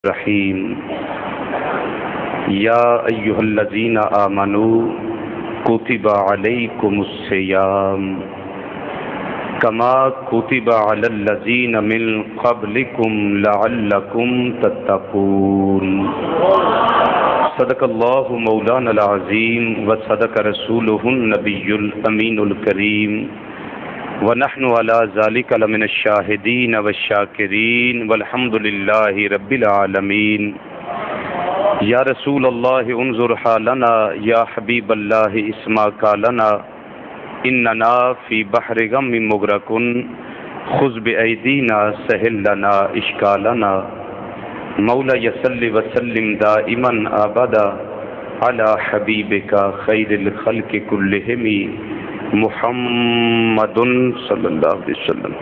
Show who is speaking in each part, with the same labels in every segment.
Speaker 1: الرحیم یا ایہا الذین آمنوا کتب علیکم الصیام کما کتب علی الذین من قبلکم لعلکم تتقون۔ صدق اللہ مولانا العظیم وصدق رسولہ النبی الامین الکریم ونحن على ذلك لمن الشاہدین والشاکرین والحمد للہ رب العالمین۔ یا رسول اللہ انظر حالنا یا حبیب اللہ اسمع قالنا اننا فی بحر غم مغرق خذ بایدینا سہل لنا اشکالنا۔ مولا صلی وسلم دائما ابدا علی حبیبک خیر الخلق کلہم محمد صلی اللہ علیہ وسلم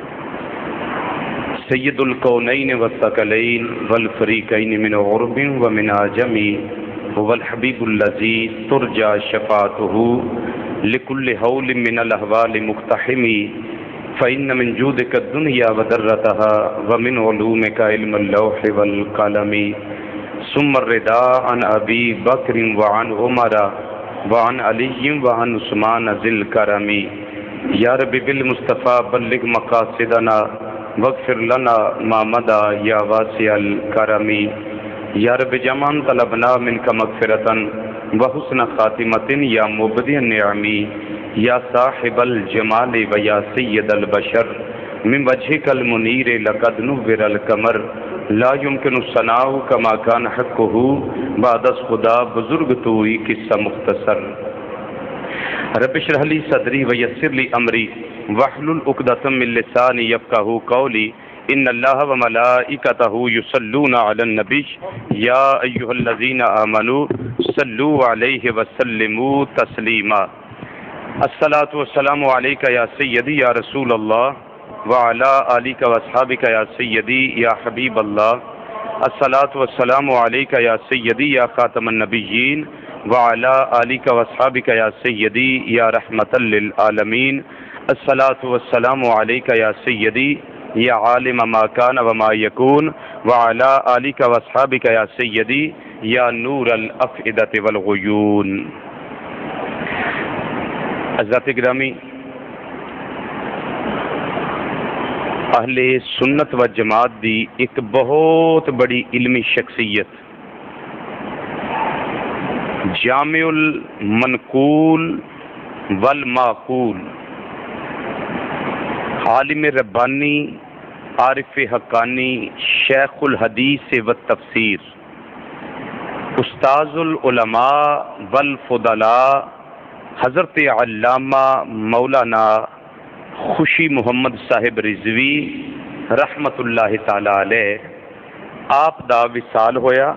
Speaker 1: سید الکونین والثقلین والفریقین من عرب ومن عجم والحبیب الذی ترجى شفاعته لكل حول من الاحوال مقتحم فإن من جودك الدنيا وذرتها ومن علومك علم اللوح والقلم ثم الرداء عن أبي بكر وعن عمر وعن علی وعن عثمان ذی الکرم۔ یا رب بالمصطفیٰ بلغ مقاصدنا واغفر لنا ما مضى یا واسع الکرم۔ یا رب جمعا طلبنا منك مغفرة وحسن خاتمة یا مبدی النعم یا صاحب الجمال و یا سید البشر من وجهك المنیر لقد نور القمر لا يمكن الثناء كما كان حقه بعد از خدا بزرگ توئی قصہ مختصر۔ رب اشرح لي صدری ويسر لي امری واحلل عقدة من لسانی يفقهوا قولی۔ ان اللہ وملائکته یصلون علی النبی یا ایها الذین آمنوا صلوا علیہ وسلموا تسلیما۔ الصلاۃ والسلام علیک یا سیدی یا رسول اللہ وعلی آلک واصحابک یا سیدی یا حبیب اللہ۔ الصلاۃ والسلام علیک یا سیدی یا خاتم النبیین وعلی آلک واصحابک یا سیدی یا رحمۃ للعالمین۔ الصلاۃ والسلام علیک یا سیدی یا عالم ما کان وما یکون وعلی آلک واصحابک یا سیدی یا نور الافئدۃ والغیون۔ حضرات گرامی، اہل سنت و جماعت دی ایک بہت بڑی علمی شخصیت جامع المنقول والمعقول، عالم ربانی، عارف حقانی، شیخ الحدیث و تفسیر، استاذ العلماء والفضلاء، حضرت علامہ مولانا خوشی محمد صاحب رضوی رحمت اللہ تعالی علیہ، آپ دا وصال ہویا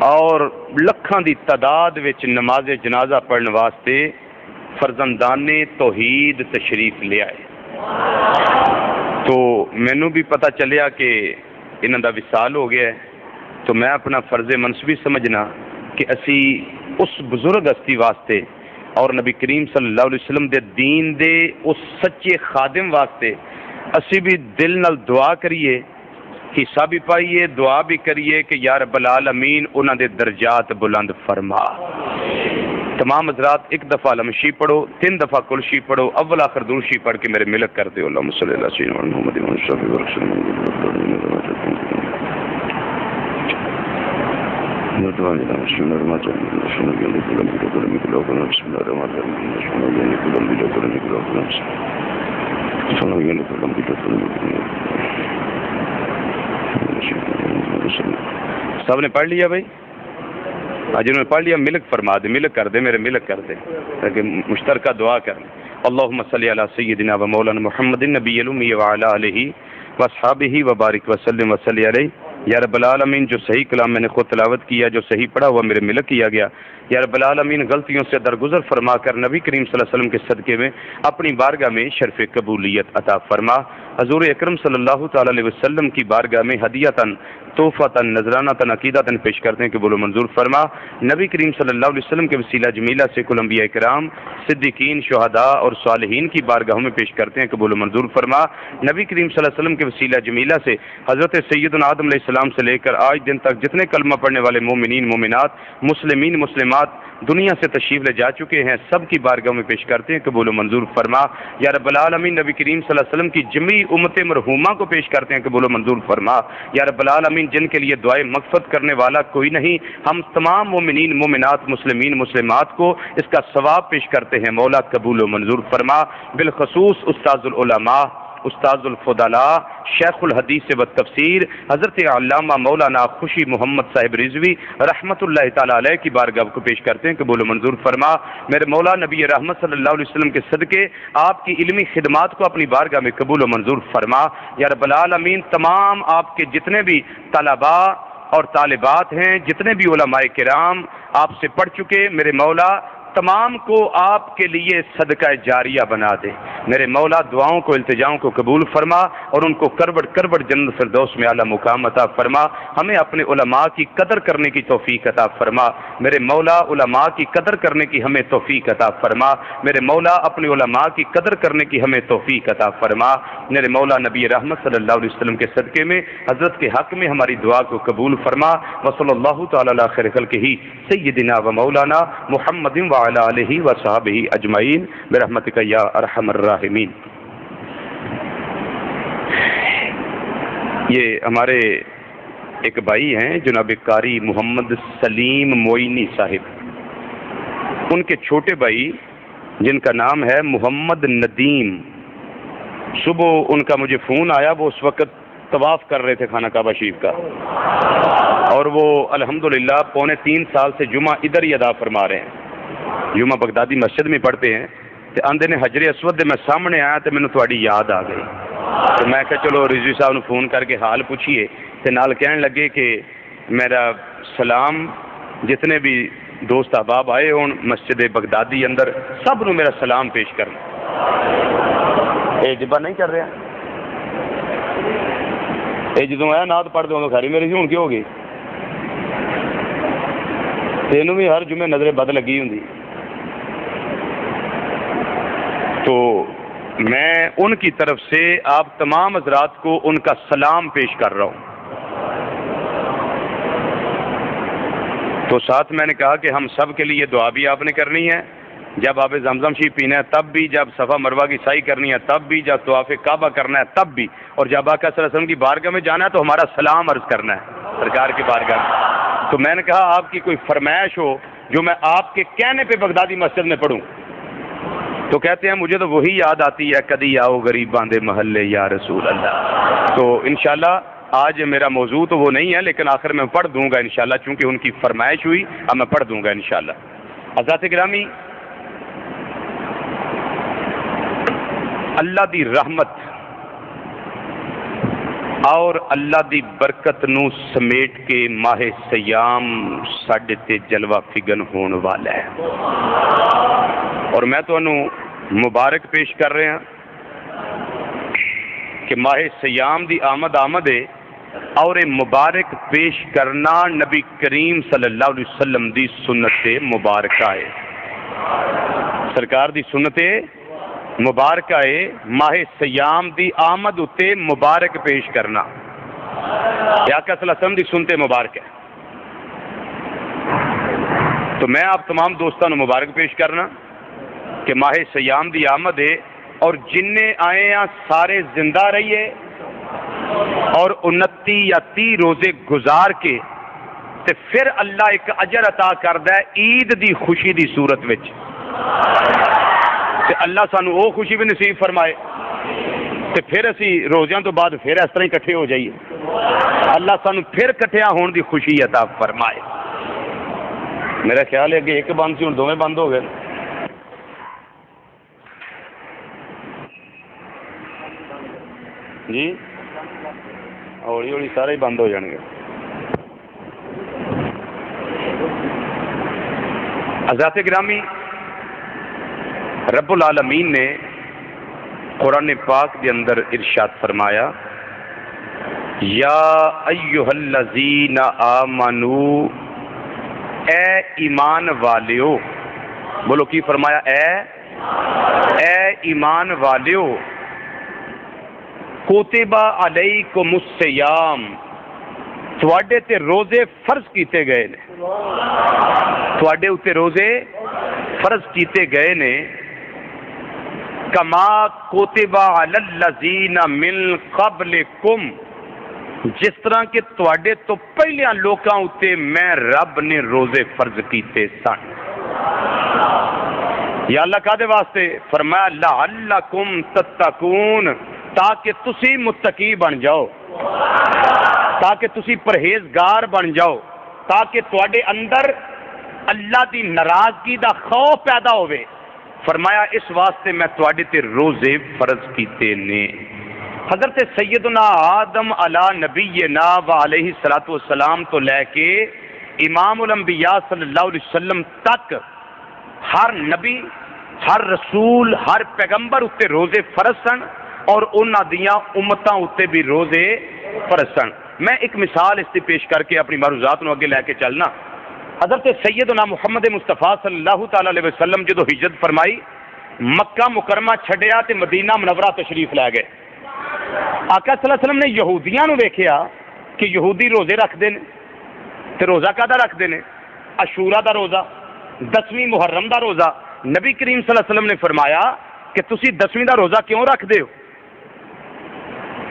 Speaker 1: اور لکھاں دی تعداد وچ نماز جنازہ پڑھن واسطے فرزندان توحید تشریف لے آئے۔ تو مینوں بھی پتہ چلیا کہ انہاں دا وصال ہو گیا ہے، تو میں اپنا فرض منصبی سمجھنا کہ اسی اس بزرگ ہستی واسطے اور نبی کریم صلی اللہ علیہ وسلم دے دین دے اس سچے خادم واسطے اسی بھی دل نال دعا کریے، حصہ بھی پائیے، دعا بھی کریے کہ یا رب العالمین انہاں دے درجات بلند فرما۔ تمام حضرات ایک دفعہ علمشی پڑھو، 3 دفعہ کلشی پڑھو، اول آخر درشی پڑھ کے میرے ملک کر دے۔ اللہم صلی اللہ علیہ وسلم۔ سب نے پڑھ لیا بھائی؟ جنہوں نے پڑھ لیا ملک فرما دے، ملک کر دے، میرے ملک کر دے تاکہ مشترکہ دعا کریں۔ اللہم صلی علی سیدنا و مولانا محمد النبی الامی وعلی آلہ واصحابہ وبارک وسلم وصلی علیہ۔ یا رب العالمین، جو صحیح کلام میں نے خود تلاوت کیا، جو صحیح پڑھا ہوا میرے ملک کیا گیا، یا رب العالمین غلطیوں سے درگزر فرما کر نبی کریم صلی اللہ علیہ وسلم کے صدقے میں اپنی بارگاہ میں شرف قبولیت عطا فرما۔ حضور اکرم صلی اللہ تعالی علیہ وسلم کی بارگاہ میں ہدیتاً، توفۃً، نذرانۃً، عقیدتاً پیش کرتے ہیں کہ بولو منظور فرما۔ نبی کریم صلی اللہ علیہ وسلم کے وسیلہ جمیلہ سے کل انبیاء کرام، صدیقین، شہداء اور صالحین کی بارگاہوں میں پیش کرتے ہیں کہ بولو منظور فرما۔ نبی کریم صلی اللہ علیہ وسلم کے وسیلہ جمیلہ سے حضرت سیدنا آدم علیہ السلام سے لے کر آج دن تک جتنے کلمہ پڑھنے والے مومنین مومنات مسلمین مسلمات دنیا سے تشریف لے جا چکے ہیں، سب کی بارگاہ میں پیش کرتے ہیں، قبول و منظور فرما یا رب العالمین۔ نبی کریم صلی اللہ علیہ وسلم کی جمیع امت مرحومہ کو پیش کرتے ہیں، قبول و منظور فرما یا رب العالمین۔ جن کے لیے دعائے مغفرت کرنے والا کوئی نہیں، ہم تمام مومنین مومنات مسلمین مسلمات کو اس کا ثواب پیش کرتے ہیں، مولا قبول و منظور فرما۔ بالخصوص استاذ العلماء، استاذ الفضلاء، شیخ الحدیث و تفسیر حضرت علامہ مولانا خوشی محمد صاحب رضوی رحمۃ اللہ تعالی علیہ کی بارگاہ کو پیش کرتے ہیں، قبول و منظور فرما۔ میرے مولا نبی رحمت صلی اللہ علیہ وسلم کے صدقے آپ کی علمی خدمات کو اپنی بارگاہ میں قبول و منظور فرما یا رب العالمین۔ تمام آپ کے جتنے بھی طلباء اور طالبات ہیں، جتنے بھی علماء کرام آپ سے پڑھ چکے، میرے مولا تمام کو آپ کے لیے صدقہ جاریہ بنا دے، میرے مولا۔ دعاؤں کو التجاؤں کو قبول فرما اور ان کو کربٹ کربٹ جنت فردوس میں اعلیٰ مقام عطا فرما۔ ہمیں اپنے علماء کی قدر کرنے کی توفیق عطا فرما، میرے مولا۔ علماء کی قدر کرنے کی ہمیں توفیق عطا فرما، میرے مولا۔ اپنے علماء کی قدر کرنے کی ہمیں توفیق عطا فرما، میرے مولا۔ نبی رحمت صلی اللہ علیہ وسلم کے صدقے میں حضرت کے حق میں ہماری دعا کو قبول فرما۔ وصلی اللہ تعالی علی خیر خلقہ سیدنا و مولانا محمد وعلی آلہ وصحبہ اجمعین برحمتک یا ارحم الراحمین۔ یہ ہمارے ایک بھائی ہیں جناب قاری محمد سلیم موئینی صاحب، ان کے چھوٹے بھائی جن کا نام ہے محمد ندیم، صبح ان کا مجھے فون آیا، وہ اس وقت طواف کر رہے تھے خانہ کعبہ شریف کا، اور وہ الحمدللہ 2.25 سال سے جمعہ ادھر ہی ادا فرما رہے ہیں، جمعہ بغدادی مسجد میں پڑھتے ہیں۔ آندے نے حجر اسود دے میں سامنے آیا تو مینوں تہاڈی یاد آ گئی، تو میں کہا چلو رضوی صاحب نے فون کر کے حال پوچھیے، تے نال کہنے لگے کہ میرا سلام جتنے بھی دوست احباب آئے ہون مسجد بغدادی اندر سب نو میرا سلام پیش کرنا۔ اے جبا نہیں کر رہا، اے جدوں آیا نعت پڑھ دوں خیری میری سی، ہن کی ہو گئی؟ تینوں بھی ہر جمعے نظر بد لگی ہوں۔ تو میں ان کی طرف سے آپ تمام حضرات کو ان کا سلام پیش کر رہا ہوں۔ تو ساتھ میں نے کہا کہ ہم سب کے لیے دعا بھی آپ نے کرنی ہے، جب آپ زمزم شریف پینا ہے تب بھی، جب صفا مروہ کی سعی کرنی ہے تب بھی، جب طواف کعبہ کرنا ہے تب بھی، اور جب آقا صلی اللہ علیہ وسلم کی بارگاہ میں جانا ہے تو ہمارا سلام عرض کرنا ہے سرکار کی بارگاہ میں۔ تو میں نے کہا آپ کی کوئی فرمائش ہو جو میں آپ کے کہنے پہ بغدادی مسجد میں پڑھوں، تو کہتے ہیں مجھے تو وہی یاد آتی ہے، کدی آؤ غریباں دے محلے یا رسول اللہ۔ تو انشاءاللہ آج میرا موضوع تو وہ نہیں ہے، لیکن آخر میں پڑھ دوں گا انشاءاللہ، چونکہ ان کی فرمائش ہوئی، اب میں پڑھ دوں گا انشاءاللہ۔ حضرات گرامی، اللہ دی رحمت اور اللہ دی برکت نو سمیٹ کے ماہ سیام ساڈے تے جلوہ فگن ہون والا ہے، اور میں تو انہوں مبارک پیش کر رہے ہیں کہ ماہ سیام دی آمد ہے، اور مبارک پیش کرنا نبی کریم صلی اللہ علیہ وسلم دی سنت مبارکہ ہے، سرکار دی سنت مبارکہ ہے، ماہ سیام دی آمد اتے مبارک پیش کرنا، آقا صلی اللہ علیہ وسلم دی سنت مبارک ہے۔ تو میں آپ تمام دوستوں نے مبارک پیش کرنا کہ ماہ سیام دی آمد ہے، اور جننے آئے ہیں سارے زندہ رہیے اور 29 یا 30 روزے گزار کے تے پھر اللہ ایک اجر عطا کردا ہے عید دی خوشی دی صورت وچ، تے اللہ سانو وہ خوشی بھی نصیب فرمائے، تے پھر اسی روزیاں تو بعد پھر اس طرح اکٹھے ہو جائیے، اللہ سانو پھر کٹھیاں ہون دی خوشی عطا فرمائے۔ میرا خیال ہے کہ ایک بند سی ہن دوویں بند ہو گئے، جی ہولی ہولی سارے ہی بند ہو جان گے۔ حضرات گرامی، رب العالمین نے قرآن پاک کے اندر ارشاد فرمایا، یا ایہا الذین آمنو، اے ایمان والیو، بولو کی فرمایا، اے ایمان والیو، کتب علیکم الصیام، تواڈے تے روزے فرض کیتے گئے نے، تواڈے اتے روزے فرض کیتے گئے نے، کما کتب علی الذین من قبلکم، جس طرح کہ تواڈے تو پہلیاں لوکاں اتے میں رب نے روزے فرض کیتے سن۔ یا اللہ کادے واسطے؟ فرمایا لعلکم تتقون، تاکہ تسی متقی بن جاؤ، تاکہ تسی پرہیزگار بن جاؤ، تاکہ تواڈے اندر اللہ دی ناراضگی دا خوف پیدا ہوئے۔ فرمایا اس واسطے میں تواڈے تے روزے فرض کیتے نے۔ حضرت سیدنا آدم علی نبینا و علیہ الصلوۃ والسلام تو لے کے امام الانبیاء صلی اللہ علیہ وسلم تک ہر نبی، ہر رسول، ہر پیغمبر اتے روزے فرض سن اور انہاں دیاں امتاں اتے بھی روزے فرض سن۔ میں ایک مثال اس سے پیش کر کے اپنی معروضات نو اگے لے کے چلنا۔ حضرت سیدنا محمد مصطفیٰ صلی اللہ تعالی علیہ وسلم جدو ہجرت فرمائی، مکہ مکرمہ چھڈیا تے مدینہ منورہ تشریف لے گئے۔ آقا صلی اللہ علیہ وسلم نے یہودیاں نو ویکھیا کہ یہودی روزے رکھدے نے، تے روزہ کادا رکھدے نے؟ عاشورہ دا روزہ، 10ویں محرم دا روزہ۔ نبی کریم صلی اللہ علیہ وسلم نے فرمایا کہ تسی 10ویں دا روزہ کیوں رکھ دے ہو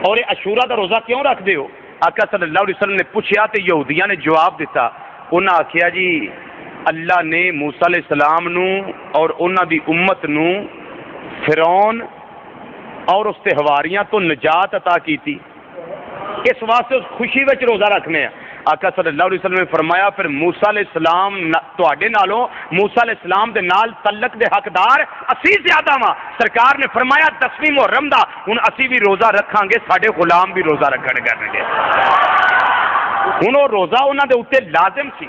Speaker 1: اور عاشورہ دا روزہ کیوں رکھ دے ہو؟ آقا صلی اللہ علیہ وسلم نے پوچھا تے یہودیاں نے جواب دیتا، انہاں آکھیا جی اللہ نے موسیٰ علیہ السلام نو اور انہاں دی امت نو فرعون اور اس تے حواریاں تو نجات عطا کیتی، اس واسطے اس خوشی وچ روزہ رکھنے ہیں۔ آقا صلی اللہ علیہ وسلم نے فرمایا پھر موسیٰ علیہ السلام تواڈے نالوں موسیٰ علیہ السلام دے نال تعلق دے حقدار اسی زیادہ وا۔ سرکار نے فرمایا 10ویں محرم دا ہن اسی بھی روزہ رکھاں گے، ساڈے غلام بھی روزہ رکھن گے۔ ہن وہ روزہ انہاں دے اوتے لازم سی،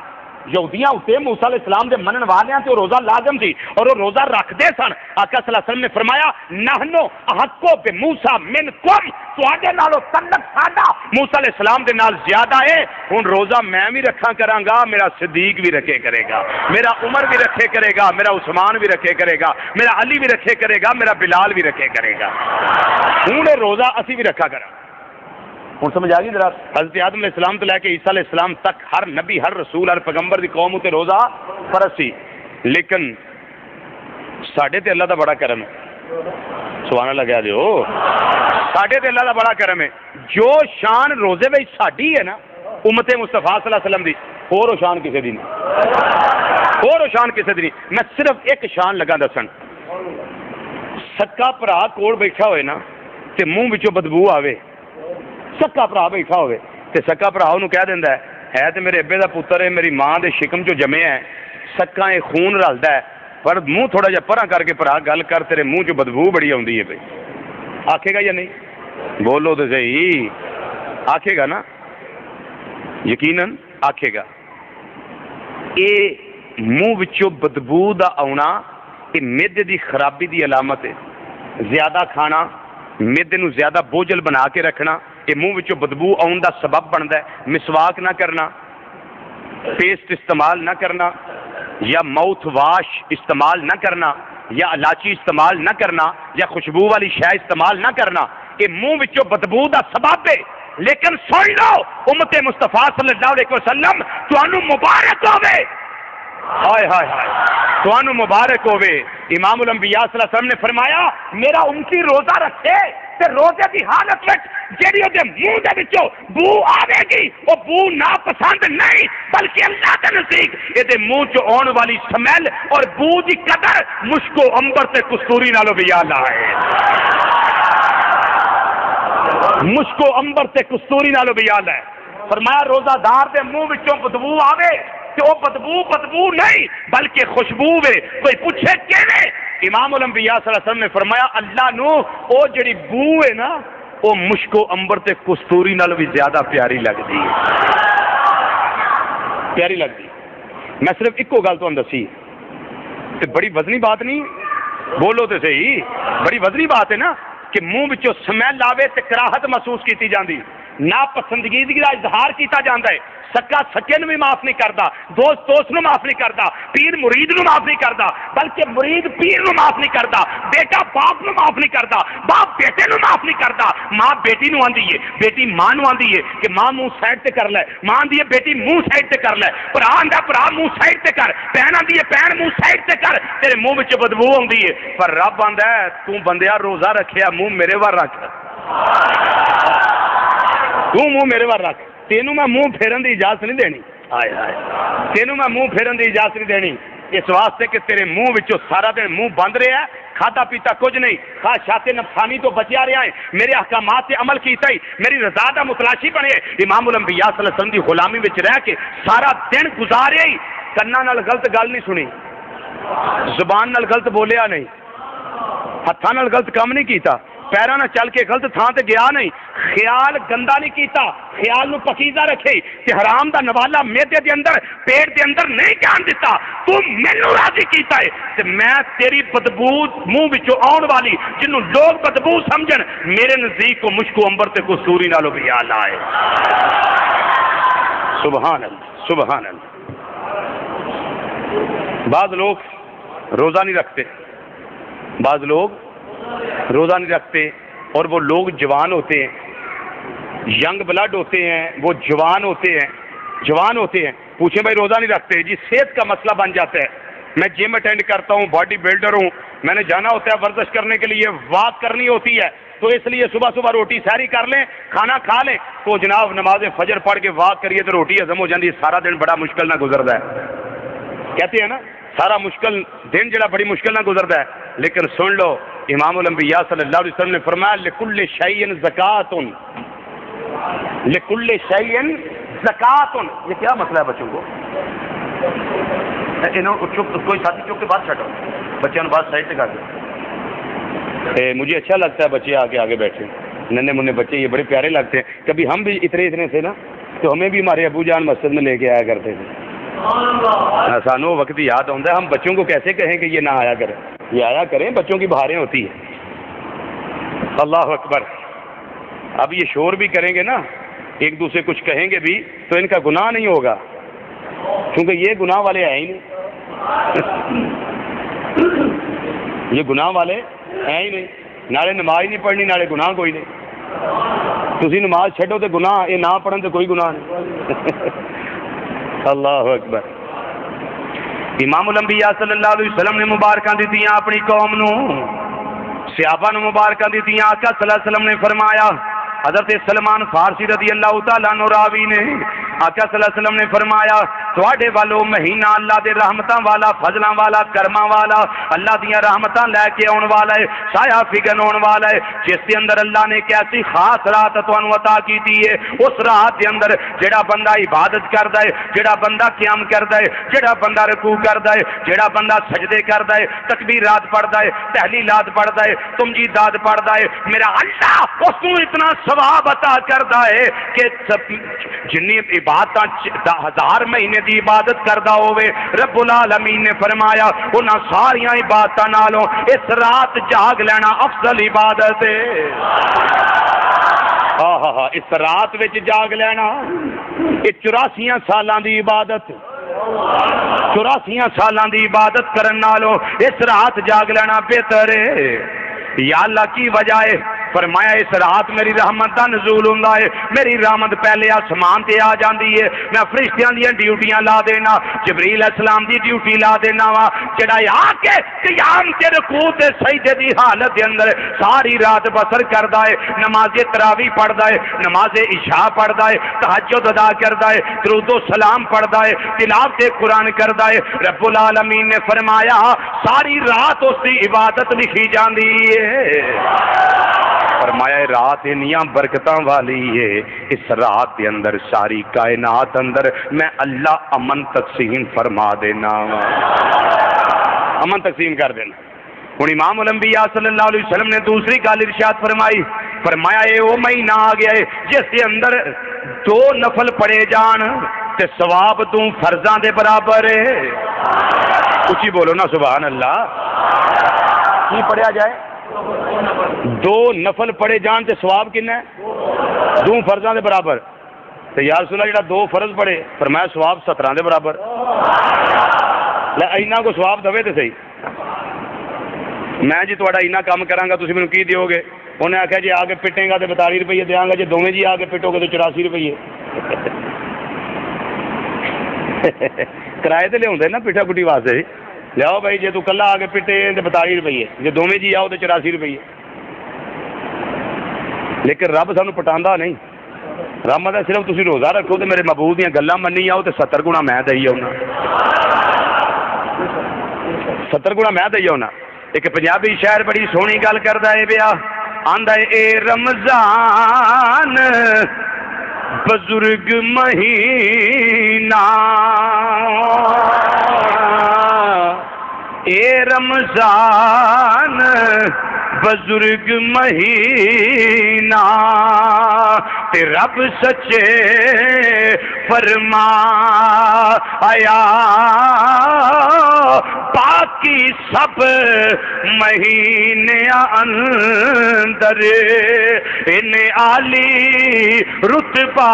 Speaker 1: یہودیاں اتے موسیٰ علیہ السلام دے منن والیاں تے روزہ لازم سی اور وہ روزہ رکھدے سن۔ آقا صلی اللہ علیہ وسلم نے فرمایا نحنو احقو بموسیٰ منکم، تواڈے نالوں تعلق ساڈا موسیٰ علیہ السلام دے نال زیادہ ہے۔ ہن روزہ میں بھی رکھاں کراں گا، میرا صدیق بھی رکھے کرے گا، میرا عمر بھی رکھے کرے گا، میرا عثمان بھی رکھے کرے گا، میرا علی بھی رکھے کرے گا، میرا بلال بھی رکھے کرے گا۔ ہن روزہ اسی بھی رکھا کراں۔ ہوں سمجھ آ گئی ذرا؟ حضرت آدم علیہ السلام تو لے کے عیسیٰ علیہ السلام تک ہر نبی، ہر رسول، ہر پیغمبر دی قوم تے روزہ فرض سی، لیکن ساڈے تے اللہ دا بڑا کرم ہے۔ سبحان اللہ کہہ دیو، ساڈے تے اللہ دا بڑا کرم ہے۔ جو شان روزے وچ ساڈی ہے نا امت مصطفیٰ صلی اللہ علیہ وسلم دی، اور وہ شان کسے دی نہیں، اور وہ شان کسے دی نہیں۔ میں صرف ایک شان لگا دسن، سکا بھرا کول بیٹھا ہوئے نا تے منہ وچوں بدبو آوے، سکا بھرا بیٹھا ہوئے تے سکا بھرا انہوں کہہ دیندا ہے تے میرے ابے دا پتر ہے، میری ماں دے شکم چو جمے ہے، سکا یہ خون رلدا ہے، پر منہ تھوڑا جہا پرا کر کے بھرا گل کر، تیرے منہ چو بدبو بڑی آندی ہے۔ بھائی آکھے گا یا نہیں؟ بولو تو صحیح، آکھے گا نا؟ یقیناً آکھے گا۔ یہ منہ وچوں بدبو دا آنا یہ معدے دی خرابی دی علامت ہے۔ زیادہ کھانا، معدے نو زیادہ بوجھل بنا کے رکھنا، یہ منہ وچوں بدبو آن دا سبب بنتا ہے۔ مسواک نہ کرنا، پیسٹ استعمال نہ کرنا، یا ماؤتھ واش استعمال نہ کرنا، یا الاچی استعمال نہ کرنا، یا خوشبو والی شے استعمال نہ کرنا، یہ منہ وچوں بدبو دا سبب ہے۔ لیکن سن لو امت مصطفیٰ صلی اللہ علیہ وسلم تانوں مبارک ہوے، ہائے ہائے ہائے تانوں مبارک ہوے۔ امام الانبیاء صلی اللہ علیہ وسلم نے فرمایا میرا امتی روزہ رکھے تے روزے دی حالت وچ جیڑی او دے منہ دے وچوں بو آوے گی، او بو ناپسند نہیں بلکہ اللہ دے نزدیک اے دے منہ چ آن والی سمیل اور بو دی قدر مشک و عنبر تے کستوری نالوں بھی اعلی ہے۔ مشک و عنبر تے کستوری نالوں بھی اعلی ہے۔ فرمایا روزہ دار دے منہ وچوں بدبو آوے کہ وہ بدبو نہیں بلکہ خوشبو ہے۔ کوئی پوچھے کیویں؟ امام الانبیاء صلی اللہ علیہ وسلم نے فرمایا اللہ نو او جڑی بو ہے نا وہ مشک و عنبر تے کستوری نال بھی زیادہ پیاری لگتی ہے، پیاری لگتی۔ میں صرف ایک گل تو دسی، بڑی وزنی بات نہیں، بولو تو صحیح، بڑی وزنی بات ہے نا کہ منہ وچوں سمیل آوے تے کراہت محسوس کیتی جاندی، ناپسندگی کا اظہار کیتا جاتا ہے، سکا سچے نو بھی معاف نہیں کرتا، دوست دوست نو معاف نہیں کرتا، پیر مرید نو معاف نہیں کرتا، بلکہ مرید پیر نو معاف نہیں کرتا، بیٹا باپ نو معاف نہیں کرتا، باپ بیٹے نو معاف نہیں کرتا، ماں بیٹی نو آندی ہے، بیٹی ماں نو آندی ہے کہ ماں منہ سائڈ تے کر لے، ماں آندی ہے بیٹی منہ سائڈ تے کر لے، بھرا آندا بھرا منہ سائڈ تے کر، بہن آندی ہے بہن منہ سائڈ تے کر، تیرے منہ وچ بدبو آندی ہے، پر رب آندا ہے تو بندیا روزہ رکھیا منہ میرے ور رکھ، تو منہ میرے ور رکھ، تینوں میں منہ پھیرن دی اجازت نہیں دینی، تینوں میں منہ پھیرن دی اجازت نہیں دینی، اس واسطے کہ تیرے منہ وچوں سارا دن منہ بند رہا ہے، کھادا پیتا کچھ نہیں، خواہشات نفسانی تو بچیا رہا ہے، میرے احکامات سے عمل کیتا ہی، میری رضا دا متلاشی بنے، امام الانبیاء صلی اللہ علیہ وسلم دی غلامی وچ رہ کے سارا دن گزاریا ہی، کنا نال غلط گل نہیں سنی، زبان نال غلط بولیا نہیں، ہتھاں نال غلط کام نہیں کیتا، پیروں نہ چل کے غلط تھان تے گیا نہیں، خیال گندا نہیں کیتا، خیال نو پکیزہ رکھے تے حرام دا نوالا میدے دے اندر پیٹ دے اندر نہیں جان دیتا، تو مینوں راضی کیتا ہے تے میں تیری بدبو منہ وچوں آن والی جنوں لوگ بدبو سمجھن میرے نزدیک کو مشک و عنبر تے کستوری نالوں بھی اعلی ہے۔ سبحان اللہ سبحان اللہ۔ بعض لوگ روزہ نہیں رکھتے، بعض لوگ روزہ نہیں رکھتے، اور وہ لوگ جوان ہوتے ہیں، ینگ بلڈ ہوتے ہیں، وہ جوان ہوتے ہیں، پوچھیں بھائی روزہ نہیں رکھتے، جی صحت کا مسئلہ بن جاتا ہے، میں جم اٹینڈ کرتا ہوں، باڈی بلڈر ہوں، میں نے جانا ہوتا ہے ورزش کرنے کے لیے، واک کرنی ہوتی ہے، تو اس لیے صبح صبح روٹی سحری کر لیں، کھانا کھا لیں، تو جناب نماز فجر پڑھ کے واک کریے تو روٹی ہضم ہو جاتی ہے، سارا دن بڑا مشکل نہ گزرتا ہے، کہتے ہیں نا سارا مشکل دن جڑا بڑی مشکل نہ گزرتا ہے، لیکن سن لو امام الانبیاء صلی اللہ علیہ وسلم نے فرمایا لکل شیء زکات، لکل شیء زکات، یہ کیا مسئلہ ہے بچوں کو؟ کوئی ساتھی چپ کے بات چھٹو، بچوں نے بات صحیح سے کر دو، مجھے اچھا لگتا ہے بچے آگے بیٹھے، ننے منے بچے یہ بڑے پیارے لگتے ہیں، کبھی ہم بھی اتنے تھے نا تو ہمیں بھی ہمارے ابو جان مسجد میں لے کے آیا کرتے تھے، سانو وقت یاد آتا ہے، ہم بچوں کو کیسے کہیں کہ یہ نہ آیا کریں، یہ آیا کریں، بچوں کی بہاریں ہوتی ہیں۔ اللہ اکبر۔ اب یہ شور بھی کریں گے نا، ایک دوسرے کچھ کہیں گے بھی تو ان کا گناہ نہیں ہوگا، کیونکہ یہ گناہ والے ہیں ہی نہیں، یہ گناہ والے ہیں ہی نہیں، نالے نماز نہیں پڑھنی نالے گناہ کوئی نہیں، تسی نماز چھڈو تو گناہ، یہ نہ پڑھن تو کوئی گناہ نہیں۔ اللہ اکبر۔ امام الانبیاء صلی اللہ علیہ وسلم نے مبارکاں دیتیاں اپنی قوم نو، صحابہ نے مبارکاں دیتیاں، آقا صلی اللہ علیہ وسلم نے فرمایا، حضرت سلمان فارسی رضی اللہ تعالیٰ عنہ راوی نے، آقا صلی اللہ علیہ وسلم نے فرمایا تواڈے والو مہینہ اللہ دے رحمتاں والا، فضلاں والا، کرماں والا، اللہ دیاں رحمتاں لے کے آن والا ہے، سایہ فگن آن والا ہے، جس دے اندر اللہ نے ایک ایسی خاص رات تانوں عطا کیتی ہے، اس رات دے اندر جڑا بندہ عبادت کردا ہے، جڑا بندہ قیام کردا ہے، جڑا بندہ رکوع کردا ہے، جڑا بندہ سجدے کردا ہے، تکبیرات پڑھدا ہے، تحلیلات پڑھدا ہے، تمجیدات پڑھدا ہے، میرا اللہ اس کو اتنا ثواب عطا کردا ہے کہ جنی عبادتاں 1000 مہینے دی عبادت کردا ہوئے، رب العالمین نے فرمایا انہاں ساریاں عبادتاں نالوں اس رات جاگ لینا افضل عبادت ہے۔ اس رات وچ جاگ لینا، یہ 84 سالاں دی عبادت، 84 سالاں دی عبادت کرن نالوں اس رات جاگ لینا بہتر ہے۔ یا اللہ کی وجہ ہے، فرمایا اس رات میری رحمت دا نزول ہوندا ہے، میری رحمت پہلے آسمان تے آ جاندی ہے، میں فرشتیاں دی ڈیوٹیاں لا دینا، جبریل السلام دی ڈیوٹی لا دینا وا، جڑا آ کے قیام تے رکوع تے سجدے دی حالت دے اندر ساری رات بسر کردا ہے، نماز تراویح پڑھدا ہے، نماز عشاء پڑھدا ہے، تہجد ادا کردا ہے، درود و سلام پڑھدا ہے، تلاوت قرآن کردا ہے، رب العالمین نے فرمایا ساری رات اس دی عبادت لکھی جاندی ہے۔ فرمایا رات انیاں برکتاں والی ہے، اس رات کے اندر ساری کائنات اندر میں اللہ امن تقسیم فرما دینا، امن تقسیم کر دینا۔ ہن امام الانبیاء صلی اللہ علیہ وسلم نے دوسری گل ارشاد فرمائی، فرمایا اے وہ مہینہ آ گیا ہے جس کے اندر 2 نفل پڑھے جان تے ثواب تو فرضاں دے برابر ہے۔ اچھی بولو نا سبحان اللہ۔ کی پڑھیا جائے؟ دو نفل پڑھے جان تے ثواب کنا ہے؟ 2 فرضاں دے برابر. تے یا رسول اللہ جڑا 2 فرض پڑھے فرمایا ثواب 17 دے برابر. لے اینا کو ثواب دوے تے صحیح. میں جی تہاڈا اینا کام کراں گا تسی مینوں کی دیو گے؟ انہیں آخیا جی آ کے پٹیں گا تو 42 روپیے دیاں گا، جی دونوں جی آ کے پٹو گے تو 84 روپیے. کرائے تو لیا نا پٹھا پٹی واسطے لیاؤ بھائی، جی تو کلا آ کے پٹے تو 42 روپیے، جی دونوں جی آؤ تو 84 روپیے. لیکن رب سانو پٹاندا نہیں. رب آتا صرف تسی روزہ رکھو تو میرے محبوب دیاں گلاں منی آؤ تو 70 گنا میں دئی آؤنا، 70 گنا میں دئی آؤنا. ایک پنجابی شاعر بڑی سونی گل کردا ہے بیا، آندا ہے اے رمضان بزرگ مہینہ، اے رمضان بزرگ مہینہ، تے رب سچے فرما آیا باقی سب مہینے اندر ان عالی رتبہ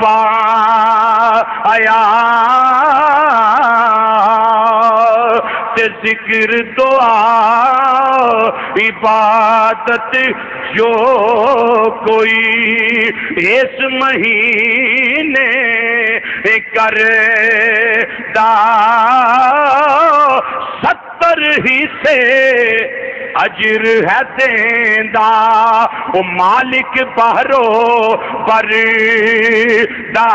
Speaker 1: پا آیا، تے ذکر دعا عبادت جو کوئی اس مہینے کر دا 70 ہی سے اجر ہے دیندا، او مالک بہرو بردا.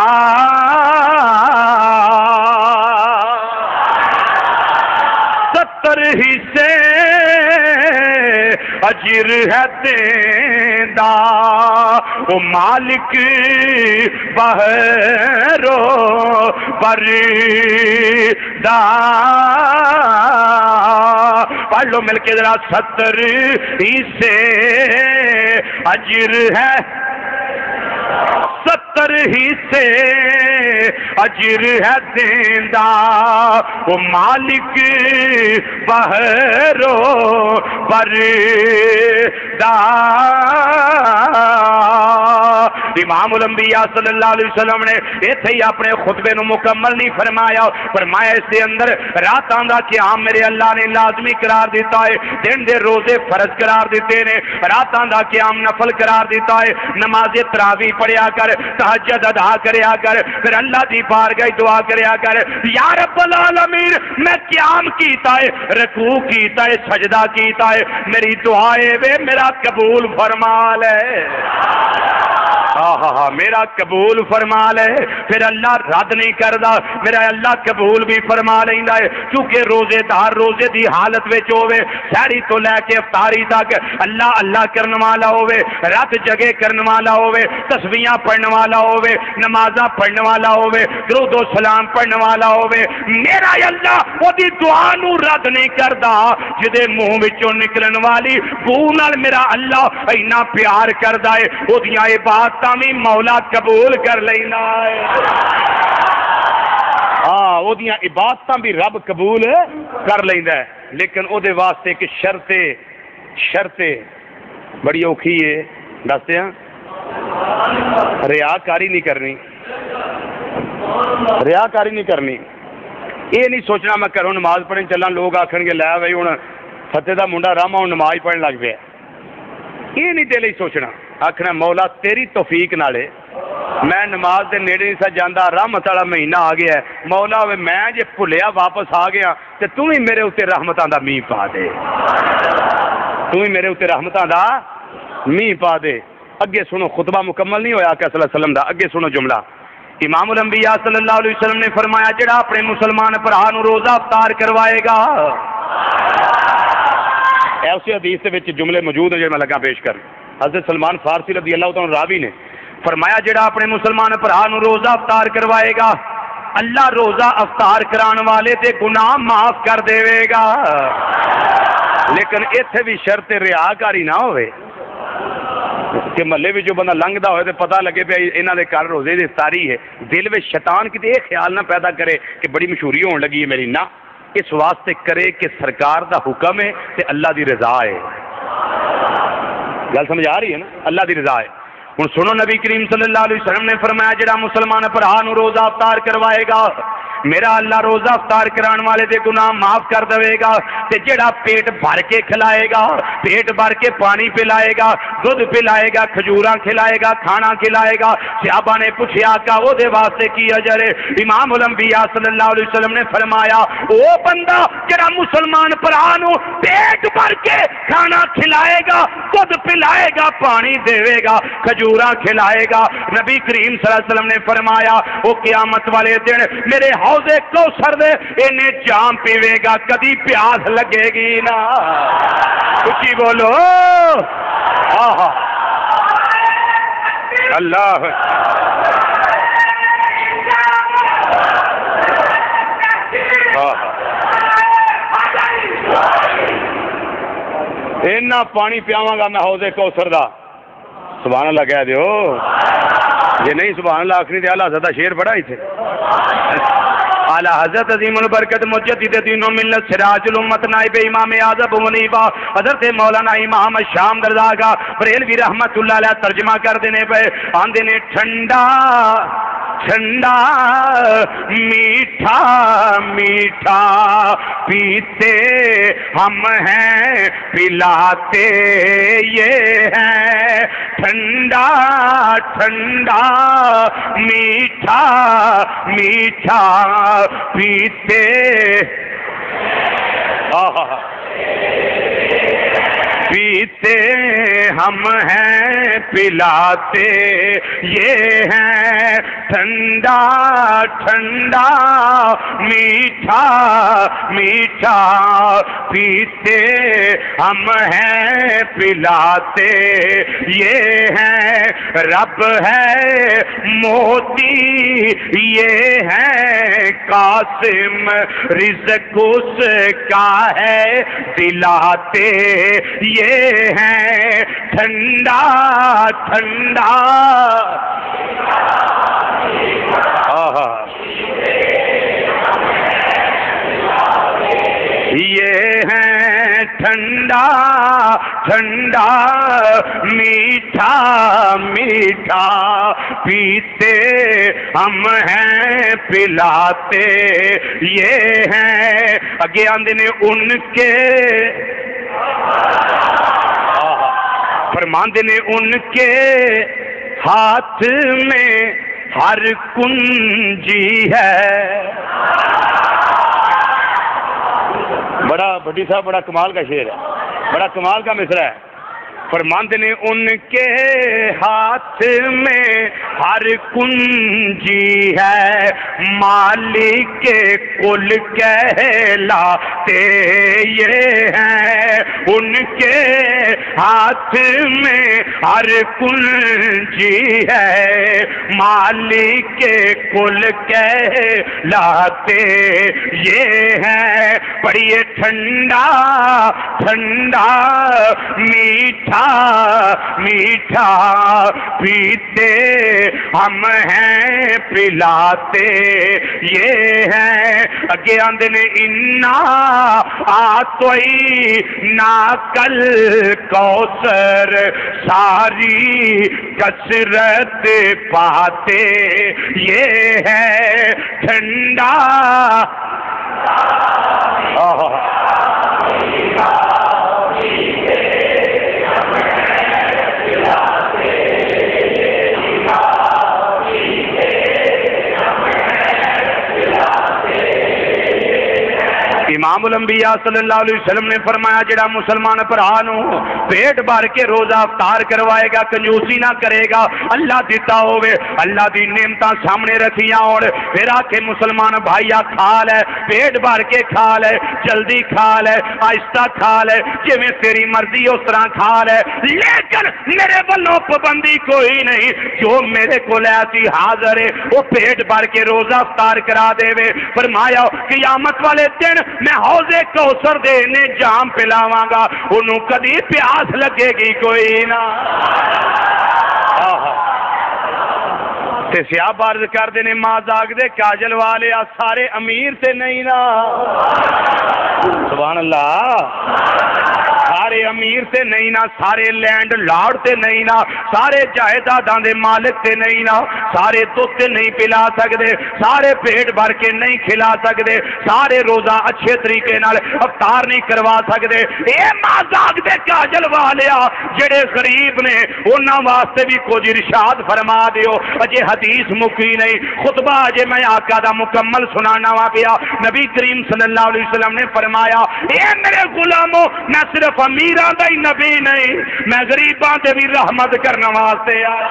Speaker 1: ہی سے اجر ہے دیندا، او مالک بہرو بردا. پڑھ لو مل کے ذرا 70 ہی سے اجر ہے، 70 ہی سے اجر ہے دیندا، وہ مالک بہرو بردا. امام الانبیاء صلی اللہ علیہ وسلم نے ایتھے ہی اپنے خطبے نو مکمل نہیں فرمایا، فرمایا اس کے اندر راتاں دا قیام میرے اللہ نے لازمی قرار دیتا ہے، دن دے روزے فرض قرار دیتے نے، راتاں دا قیام نفل قرار دیتا ہے. نماز تراویح پڑھیا کر، تہجد ادا کریا کر، پھر اللہ دی بارگاہ دعا کریا کر، یا رب العالمین میں قیام کیتا ہے، رکوع کیتا ہے، سجدہ کیتا ہے، میری دعائیں وے میرا قبول فرما لے. میرا قبول فرما لے. پھر اللہ رد نہیں کردا، میرا اللہ قبول بھی فرما لیندا ہے، کیونکہ روزے دار روزے دی حالت وچ ہوے، سحری تو لے کے افطاری تک اللہ اللہ کرن والا ہوے، رات جگے کرن والا ہوے، تسبیحاں پڑھن والا ہوے، نمازاں پڑھن والا ہوے، درود و سلام پڑھن والا ہوے، میرا اللہ او دی دعا نو رد نہیں کردا. جدے منہ وچوں نکلن والی بو نال میرا اللہ اینا پیار کردا ہے، او دیاں عبادتاں بھی مولا قبول کر لینا ہے. وہ دیاں عبادتاں بھی رب قبول کر لینا ہے، لیکن او دے واسطے ایک شرط بڑی اوکھی ہے. دستے ہیں ریاکاری نہیں کرنی، ریاکاری نہیں کرنی. یہ نہیں سوچنا میں گھروں نماز پڑھنے چلا لوگ آکھن گے لے بھائی ہوں فتح دا منڈا راما ہوں نماز پڑھنے لگ پیا. یہ نہیں دل ہی سوچنا، آخنا مولا تیری توفیق نالے میں نماز دے نیڑے نہیں سا جانا، رحمت والا مہینہ آ گیا ہے، مولا میں جے بھلیا واپس آ گیا تو تم ہی میرے اتنے رحمتاں دا میہ پا دے، تم ہی میرے اتنے رحمتاں دا میہ پا دے. اگے سنو، خطبہ مکمل نہیں ہویا کہ صلی اللہ علیہ وسلم دا، اگے سنو جملہ. امام الانبیاء صلی اللہ علیہ وسلم نے فرمایا جڑا اپنے مسلمان بھرا نو روزہ افطار کروائے گا، ایسی حدیث کے جملے موجود ہیں جو میں لگا پیش کر. حضرت سلمان فارسی رضی اللہ تعالیٰ راوی نے فرمایا جڑا اپنے مسلمان بھرا نو روزہ افطار کروائے گا، اللہ روزہ افطار کران والے تے گناہ معاف کر دے گا. لیکن ایتھے بھی شرط ریاکاری نہ ہوئے کہ محلے بھی جو بندہ لنگدا ہوئے تو پتہ لگے پہ انہاں دے کل روزے دی افطاری ہے، دل میں شیطان کتے یہ خیال نہ پیدا کرے کہ بڑی مشہوری ہون لگی ہے میری. نہ، اس واسطے کرے کہ سرکار دا حکم ہے تے اللہ دی رضا ہے. گل سمجھ آ رہی ہے نا؟ اللہ دی رضا ہے. ہن سنو نبی کریم صلی اللہ علیہ وسلم نے فرمایا جڑا مسلمان بھرا نو روزہ افطار کروائے گا میرا اللہ روزہ افطار کران والے دے گناہ معاف کر دے گا. تے جڑا پیٹ بھر کے کھلائے گا, پیٹ بھر کے پانی پلائے گا, دودھ پلائے گا, کھجوراں کھلائے گا, کھانا کھلائے گا, صحابہ نے پوچھا کہ او دے واسطے کی اجر ہے؟ امام الانبیاء صلی اللہ علیہ وسلم نے فرمایا او بندہ جڑا مسلمان بھرا نو پیٹ بھر کے کھانا کھلائے گا, دودھ پلائے گا, پانی دے گا, کھجوراں کھلائے گا. نبی کریم صلی اللہ علیہ وسلم نے فرمایا او قیامت والے دن میرے حوض کوثر دے انہیں جام پیوے گا, کدی پیاس لگے گی نا. اچھی بولو آہا اللہ. اینا پانی پیاواں گا میں حوض کوثر دا. سبحان اللہ کہہ دیو. یہ نہیں سبحان اللہ آخری دے اعلیٰ حضرت شیر پڑھا ہی تھے. اعلیٰ حضرت عظیم البرکت مجدد دین و ملت سراج الامت نائب امام اعظم منیبہ حضرت مولانا امام شام درزاگاہ بریلوی رحمت اللہ علیہ ترجمہ کر دینے پہ آندے نے ٹھنڈا ٹھنڈا میٹھا میٹھا پیتے ہم ہیں پلاتے یہ ہیں. ٹھنڈا ٹھنڈا میٹھا میٹھا پیتے پیتے ہم ہیں پلاتے یہ ہیں. ٹھنڈا ٹھنڈا میٹھا میٹھا پیتے ہم ہیں پلاتے یہ ہیں. رب ہے موتی یہ ہے قاسم رزق اس کا ہے دلاتے یہ ہیں. ٹھنڈا ٹھنڈا یہ ہیں. ٹھنڈا ٹھنڈا میٹھا میٹھا پیتے ہم ہیں پلاتے یہ ہیں. اگے آندے نے ان کے فرماندے نے ان کے ہاتھ میں ہر کنجی ہے. بڑا بھٹی صاحب بڑا کمال کا شعر ہے, بڑا کمال کا مصرع ہے. فرماندے نے ان کے ہاتھ میں ہر کنجی ہے, مالک کل کہلاتے یہ ہیں. ان کے ہاتھ میں ہر کنجی ہے, مالک کل کہلاتے یہ ہیں. پڑھیے ٹھنڈا ٹھنڈا میٹھا میٹھا پیتے ہم ہیں پلاتے یہ ہیں. اگے آندے نے انا آتوئی ناکل کوثر ساری کثرت پاتے یہ ہے. ٹھنڈا امام الانبیاء صلی اللہ علیہ وسلم نے فرمایا جڑا مسلمان بھرا نو پیٹ بھر کے روزہ افطار کروائے گا, کنجوسی نہ کرے گا, اللہ دیتا ہوئے اللہ دی نعمتاں سامنے رکھیاں اور پھر آ کے مسلمان بھائیا کھا لے, پیٹ بھر کے کھا لے, جلدی کھا لے, آہستہ کھا لے, جی میں تیری مرضی اس طرح کھا لے, لیکن میرے بلوں پابندی کوئی نہیں. جو میرے کو ایسی حاضر ہے وہ پیٹ بھر کے روزہ افطار کرا دے وے. فرمایا قیامت والے دن میں حوض کوثر دے نے جام پلاواں گا, انہوں کدی پیاس لگے گی کوئی نہ. تے سیاب عرض کر دینے ماں زاگ دے کاجل والے سارے امیر تے نہیں نا. سبحان اللہ. سارے امیر تے نہیں نا، سارے لینڈ لارڈ تے نہیں نا، سارے جائیداداں دے مالک تے نہیں نا، سارے دودھ تے نہیں پلا سکدے، سارے پیٹ بھر کے نہیں کھلا سکدے، سارے روزہ اچھے طریقے نال افطار نہیں کروا سکدے۔ اے مازاق دے کاجل والیا جڑے غریب نے انہاں واسطے بھی کچھ ارشاد فرما دیو۔ اجے حدیث مکی نہیں، خطبہ اجے میں آقا دا مکمل سنانا وا پیا۔ نبی کریم صلی اللہ علیہ وسلم نے فرمایا اے میرے غلاموں میں صرف امیراں دا ہی نبی نہیں، میں غریباں تے بھی رحمت کرنے واسطے آیا۔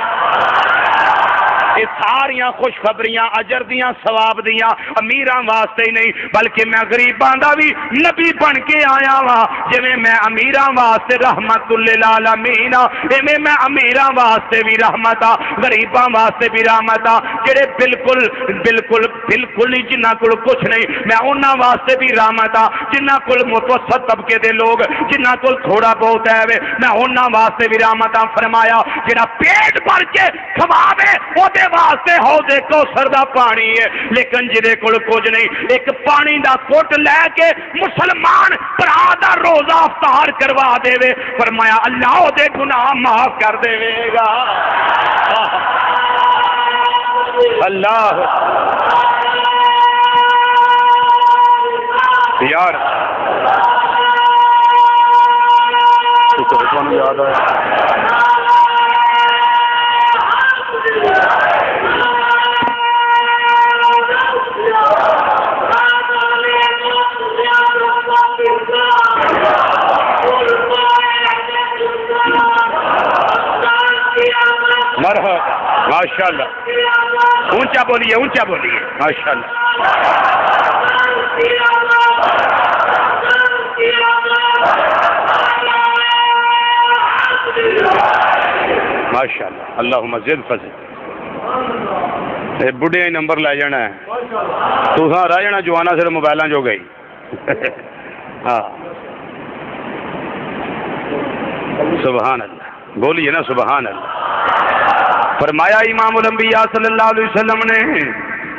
Speaker 1: یہ ساریاں خوشخبریاں اجر دیاں ثواب دیاں امیراں واسطے ہی نہیں بلکہ میں غریباں دا بھی نبی بن کے آیا ہاں۔ جویں میں امیراں واسطے رحمت للعالمین ایویں میں امیراں واسطے بھی رحمت آ، غریباں واسطے بھی رحمت آ۔ جڑے بالکل بالکل بالکل ہی جنہاں کول کچھ نہیں میں انہاں واسطے بھی رحمت آ، جنہاں کول متوسط طبقے دے لوگ جنہاں کول تھوڑا بہت ہے میں انہاں واسطے بھی رحمت آ۔ فرمایا جڑا پیٹ بھر کے کھواوے او دے واسطے حوض کوثر دا پانی ہے، لیکن جدے کول کچھ نہیں ایک پانی دا گھٹ لے کے مسلمان بھرا دا روزہ افطار کروا دے وے، فرمایا اللہ او دے گناہ معاف کر دے گا۔ اللہ یار تو یاد ہے مرحبا ماشاءاللہ، اونچا بولیے اونچا بولیے ماشاءاللہ ماشاءاللہ۔ اللہم زد فضل۔ بڑھے نمبر لے جانا ہے تو رہ جانا جوانا صرف موبائل جو گئی۔ ہاں سبحان اللہ، بولیے نا سبحان اللہ۔ فرمایا امام الانبیاء صلی اللہ علیہ وسلم نے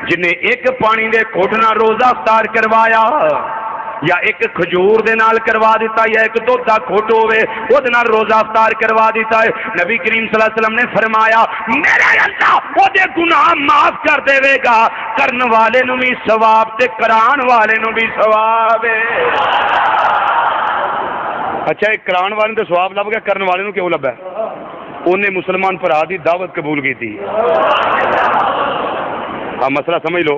Speaker 1: جنہیں ایک پانی دے گھٹنا روزہ افطار کروایا یا ایک کھجور دے نال کروا دیتا یا ایک دودھ دا گھٹ ہوے او دے نال روزہ افطار کروا دیتا ہے، نبی کریم صلی اللہ علیہ وسلم نے فرمایا میرا اللہ او دے گناہ معاف کر دے گا، کرن والے نو بھی ثواب تے کران والے نو بھی ثواب ہے۔ اچھا ایک کران والے تے ثواب لب گیا، کرن والے نو کیوں لبا ہے؟ انہیں مسلمان بھرا دی دعوت قبول کی تھی۔ اب مسئلہ سمجھ لو،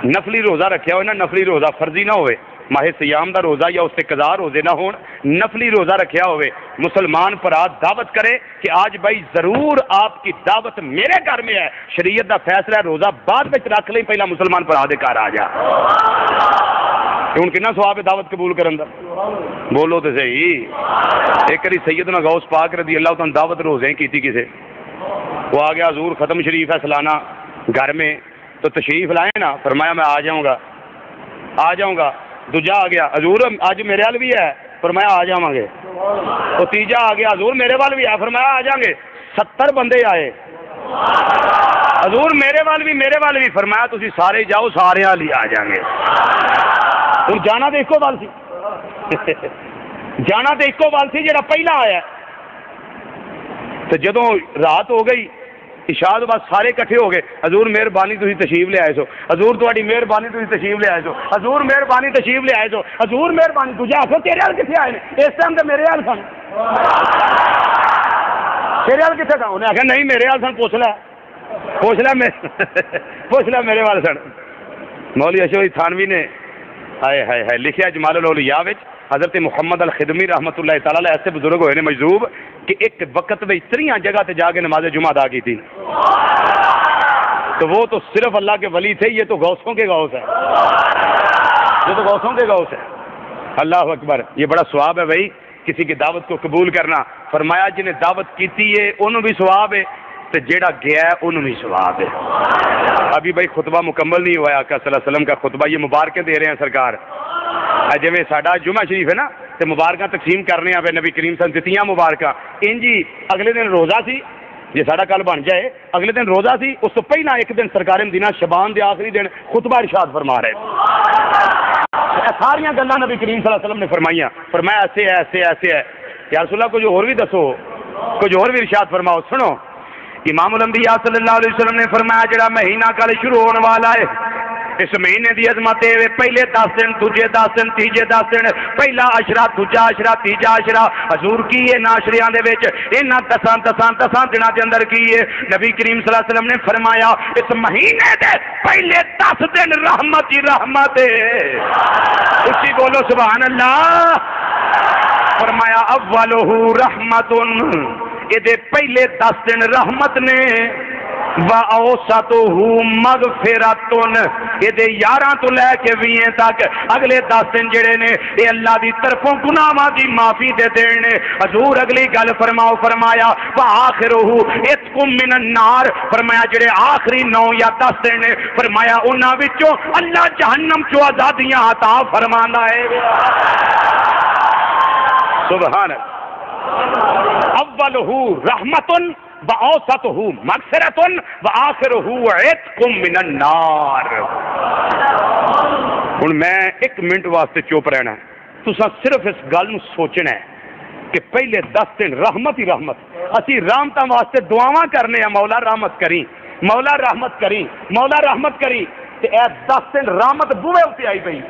Speaker 1: نفلی روزہ رکھیا ہوئے نا، نفلی روزہ فرضی نہ ہوئے، ماہ سیام دا روزہ یا اس سے قضا روزے نہ ہون، نفلی روزہ رکھیا ہوئے، مسلمان بھرا دعوت کرے کہ آج بھائی ضرور آپ کی دعوت میرے گھر میں ہے، شریعت دا فیصلہ ہے روزہ بعد میں رکھ لیں، پہلا مسلمان بھرا دے گھر آ جا۔ ہوں کتنا ثواب ہے دعوت قبول کرن دا؟ بولو تو صحیح۔ ایک کری سیدنا غوث پاک رضی اللہ تعالیٰ دعوت روزیں کی تھی کسے، وہ آ گیا حضور ختم شریف ہے سالانہ گھر میں تو تشریف لائے نا، فرمایا میں آ جاؤں گا۔ دوجا آ گیا حضور آج میرے وال بھی ہے، فرمایا آ جاؤں گے۔ تو تیجا آ گیا حضور میرے وال بھی ہے، فرمایا آ جائیں گے۔ 70 بندے آئے حضور میرے وال بھی، فرمایا تسی سارے جاؤ، سارے والی آ جائیں گے۔ ہوں جانا تو ایکو وال سی جانا تو ایکو وال سی جڑا پہلا آیا، تو جدوں رات ہو گئی عشاء تو بعد سارے کٹھے ہو گئے، حضور مہربانی تسی تشریف لے آئے سو، حضور تہاڈی مہربانی تسی تشریف لے آئے سو، حضور مہربانی تشریف لے آئے سو، حضور مہربانی۔ تجھے آخو تیرے وال کتنے آئے نے؟ اس ٹائم تو میرے وال سن، تیرے وال کتنے تھا؟ انہیں آخیا نہیں میرے وال سن، پوچھ لے میرے وال سن۔ مولوی اشرف تھانوی نے ہائے ہائے ہائے لکھیا جمال الاولیاء وچ، حضرت محمد الخدمی رحمۃ اللہ تعالی ایسے بزرگ ہوئے نے مجذوب کہ ایک وقت میں اتنی جگہ تے جا کے نماز جمعہ ادا کی تھی، تو وہ تو صرف اللہ کے ولی تھے، یہ تو غوثوں کے غوث ہے، یہ تو غوثوں کے غوث ہے۔ اللہ اکبر، یہ بڑا ثواب ہے بھائی کسی کی دعوت کو قبول کرنا۔ فرمایا جنہیں دعوت کیتی ہے انہوں بھی ثواب ہے، تو جیڑا گیا ہے انہوں بھی ثواب ہے۔ ابھی بھائی خطبہ مکمل نہیں ہوا، آقا صلی اللہ علیہ وسلم کا خطبہ، یہ مبارکیں دے رہے ہیں سرکار۔ جی ساڈا جمعہ شریف ہے نا، تو مبارکاں تقسیم کرنے ہیں، نبی کریم صلی اللہ علیہ وسلم دتیاں مبارکاں انجی۔ اگلے دن روزہ سی، جی ساڈا کل بن جائے، اگلے دن روزہ سی، اس تو پہلا ایک دن سرکار مدینہ شبان دے آخری دن خطبہ ارشاد فرما رہے ساریاں گلاں نبی کریم صلی اللہ علیہ وسلم نے فرمائیاں، فرمایا ایسے ہے ایسے ایسے ہے. یا رسول اللہ کچھ اور بھی دسو، کچھ اور بھی ارشاد فرماؤ. سنو امام الانبیاء صلی اللہ علیہ وسلم نے فرمایا جڑا مہینہ کل شروع ہونے والا ہے، اس مہینے دی عظمت ہے پہلے 10 دن، دوجے 10 دن، تیجے 10 دن، پہلا عشرہ، دوجا عشرہ، تیجا عشرہ. حضور کی ہے ناشریاں دے وچ انہاں 10 دناں دے اندر کی ہے. نبی کریم صلی اللہ علیہ وسلم نے فرمایا اس مہینے دے پہلے 10 دن رحمت ہی رحمت ہے. اسی بولو سبحان اللہ. فرمایا اولہ رحمت، یہ پہلے 10 دن رحمت نے، وَأَوْسَطُهُ مَغْفِرَةٌ، یہ 11 تو لے کے 20 تک اگلے 10 دن جڑے نے یہ اللہ دی طرفوں گناہاں دی معافی دے دین نے. حضور اگلی گل فرماؤ، فرمایا وَآخِرُهُ عِتْقٌ مِّنَ النَّارِ، فرمایا جڑے آخری 9 یا 10 دن نے، فرمایا انہاں وچوں اللہ جہنم چوں آزادیاں عطا فرماندا ہے. سبحان اللہ. اولہ رحمتن وَأَوْسَطُهُ مَغْفِرَةٌ وَآخِرُهُ عِتْقٌ مِّنَ النَّارِ. ہن میں 1 منٹ واسطے چپ رہنا ہے، تساں صرف اس گل نو سوچنا ہے کہ پہلے 10 دن رحمت ہی رحمت. اسی رحمتاں واسطے دعاواں کرنے ہیں، مولا رحمت کری، مولا رحمت کری، مولا رحمت کری. تے اے 10 دن رحمت بوئے اتنے آئی پئی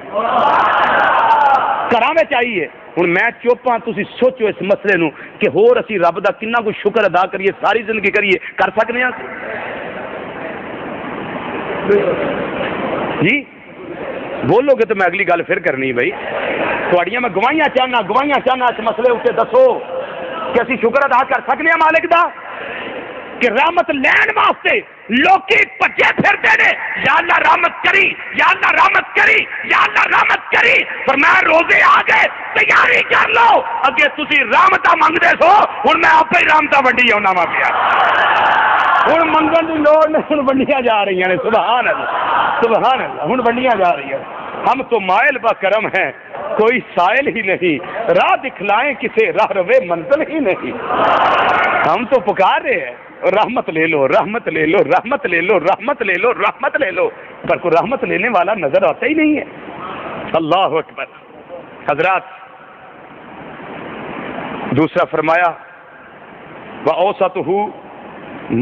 Speaker 1: گھراں وچ آئی ہے. ہن میں چپ ہاں، تسی سوچو اس مسئلے نو کہ ہور اسی رب دا کنا کوئی شکر ادا کریے، ساری زندگی کریے، کر سکنے ہاں جی؟ بولو گے تو میں اگلی گل پھر کرنی بھائی. تھوڑیاں میں گواہیاں چاہنا اس مسئلے اتنے دسو کہ اسی شکر ادا کر سکنے ہاں مالک دا کہ رحمت لین واسطے لوکی پجے پھرتے نے، یا اللہ رحمت کری، یا اللہ رحمت کری، یا اللہ رحمت کری. پر میں روزے آ گئے، تیاری کر لو، اگے تسی رحمتہ منگدے سو، ہن میں آپ ہی رحمتہ ونڈی آنا وا پیا. ہن منگن دی لوڑ نہیں، ہن ونڈیاں جا رہی ہیں. سبحان اللہ سبحان اللہ. ہن ونڈیاں جا رہی ہیں. ہم تو مائل با کرم ہیں، کوئی سائل ہی نہیں، راہ دکھلائیں کسے راہ روے منزل ہی نہیں. ہم تو پکار رہے ہیں رحمت لے لو، رحمت لے لو، رحمت لے لو، رحمت لے لو، رحمت لے لو، پر کوئی رحمت لینے والا نظر آتا ہی نہیں ہے. اللہ اکبر. حضرات دوسرا فرمایا وَأَوْسَطُهُ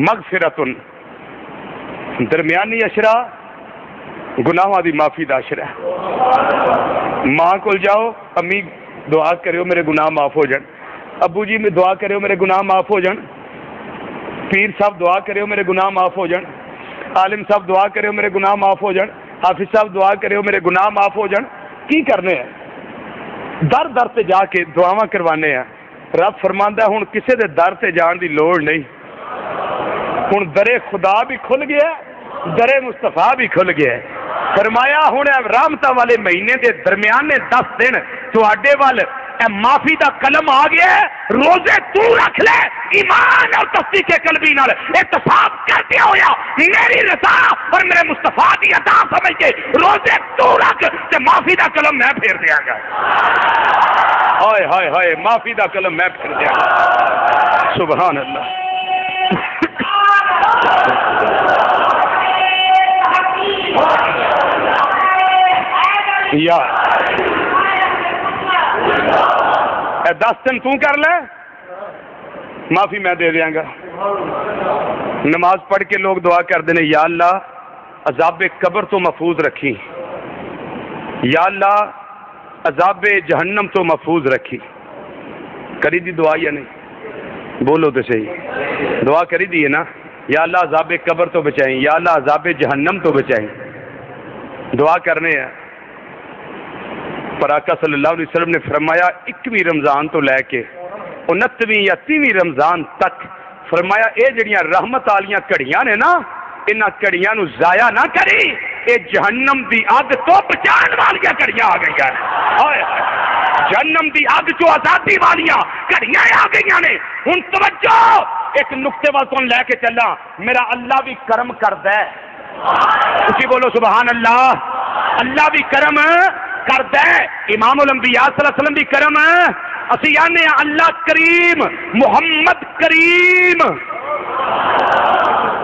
Speaker 1: مَغْفِرَةٌ، درمیانی اشرا گناہاں دی معافی دا اشرا. ماں کول جاؤ، امی دعا کریو میرے گناہ معاف ہو جان، ابو جی میں دعا کریو میرے گناہ معاف ہو جان، پیر صاحب دعا کریو میرے گناہ معاف ہو جان، عالم صاحب دعا کریو میرے گناہ معاف ہو جان، حافظ صاحب دعا کریو میرے گناہ معاف ہو جان. کی کرنے ہیں؟ در در تے جا کے دعاواں کروانے ہیں. رب فرماندا ہے ہن کسے دے در تے جان دی لوڑ نہیں، ہن در خدا بھی کھل گیا، در مصطفیٰ بھی کھل گیا. فرمایا ہن رحمتاں والے مہینے دے درمیانے 10 دن تواڈے ول معافی دا قلم آ گیا ہے. روزے تو رکھ لے ایمان اور تصدیق قلبی نال احتساب کرتے ہویا میری رضا اور میرے مصطفیٰ دی عطا سمجھ کے روزے تو رکھ تے معافی دا قلم میں پھیر دیاں گا. ہائے ہائے ہائے، معافی دا قلم میں پھیر دیاں گا. سبحان اللہ. یا 10 دن تو کر لے، معافی میں دے دیاں گا. نماز پڑھ کے لوگ دعا کر دینے یا اللہ عذاب قبر تو محفوظ رکھی، یا اللہ عذاب جہنم تو محفوظ رکھی. کری دی دعا یا نہیں؟ بولو تو صحیح. دعا کری دی ہے نا، یا اللہ عذاب قبر تو بچائیں، یا اللہ عذاب جہنم تو بچائیں. دعا کرنے ہیں. پر آقا صلی اللہ علیہ وسلم نے فرمایا 21 رمضان تو لے کے 29 یا 30 رمضان تک فرمایا اے جڑیاں رحمت والیاں گھڑیاں نے نا، انہاں گھڑیاں نو ضائع نہ کری، اے جہنم دی اگ تو بچان والیاں گھڑیاں آ گئیاں نے. ہائے جہنم دی اگ چو آزادی والیاں گھڑیاں آ گئیاں نے. ہن توجہ، ایک نقطے وال تو لے کے چلا، میرا اللہ بھی کرم کردا ہے. اسی بولو سبحان اللہ. اللہ بھی کرم کردا ہے، امام الانبیاء صلی اللہ علیہ وسلم بھی کرم ہے. اسی آنے اللہ کریم، محمد کریم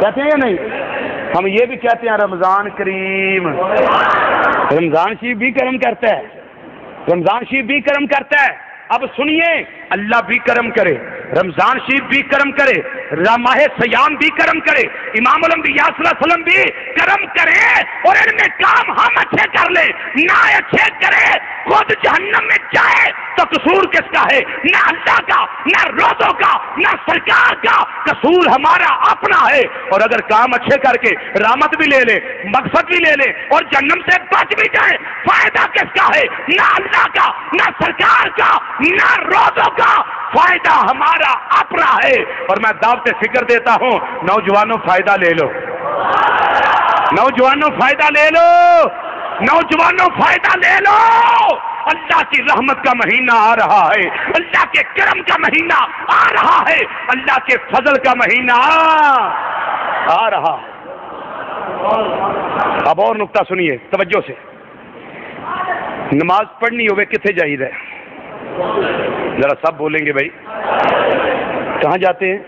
Speaker 1: کہتے ہیں یا نہیں؟ ہم یہ بھی کہتے ہیں رمضان کریم، رمضان شریف بھی کرم کرتا ہے، رمضان شریف بھی کرم کرتا ہے۔ اب سنیے، اللہ بھی کرم کرے، رمضان شریف بھی کرم کرے، ماہ سیام بھی کرم کرے، امام الانبیاء صلی اللہ علیہ وسلم بھی کرم کرے، اور ان میں کام ہم اچھے کر لیں، نہ اچھے کرے خود جہنم میں جائے تو قصور کس کا ہے؟ نہ اللہ کا، نہ روزوں کا، نہ سرکار کا، قصور ہمارا اپنا ہے۔ اور اگر کام اچھے کر کے رحمت بھی لے لے، مقصد بھی لے لے اور جہنم سے بچ بھی جائے، فائدہ کس کا ہے؟ نہ اللہ کا، نہ سرکار کا، نہ روزوں کا، فائدہ ہمارا اپنا ہے۔ اور میں دعوت فکر دیتا ہوں، نوجوانوں فائدہ لے لو، نوجوانوں فائدہ لے لو، نوجوانوں فائدہ لے لو۔ اللہ کی رحمت کا مہینہ آ رہا ہے، اللہ کے کرم کا مہینہ آ رہا ہے، اللہ کے فضل کا مہینہ آ رہا۔ اب اور نقطہ سنیے توجہ سے، نماز پڑھنی ہوئے کتنے جائیے؟ ذرا سب بولیں گے بھائی، کہاں جاتے ہیں؟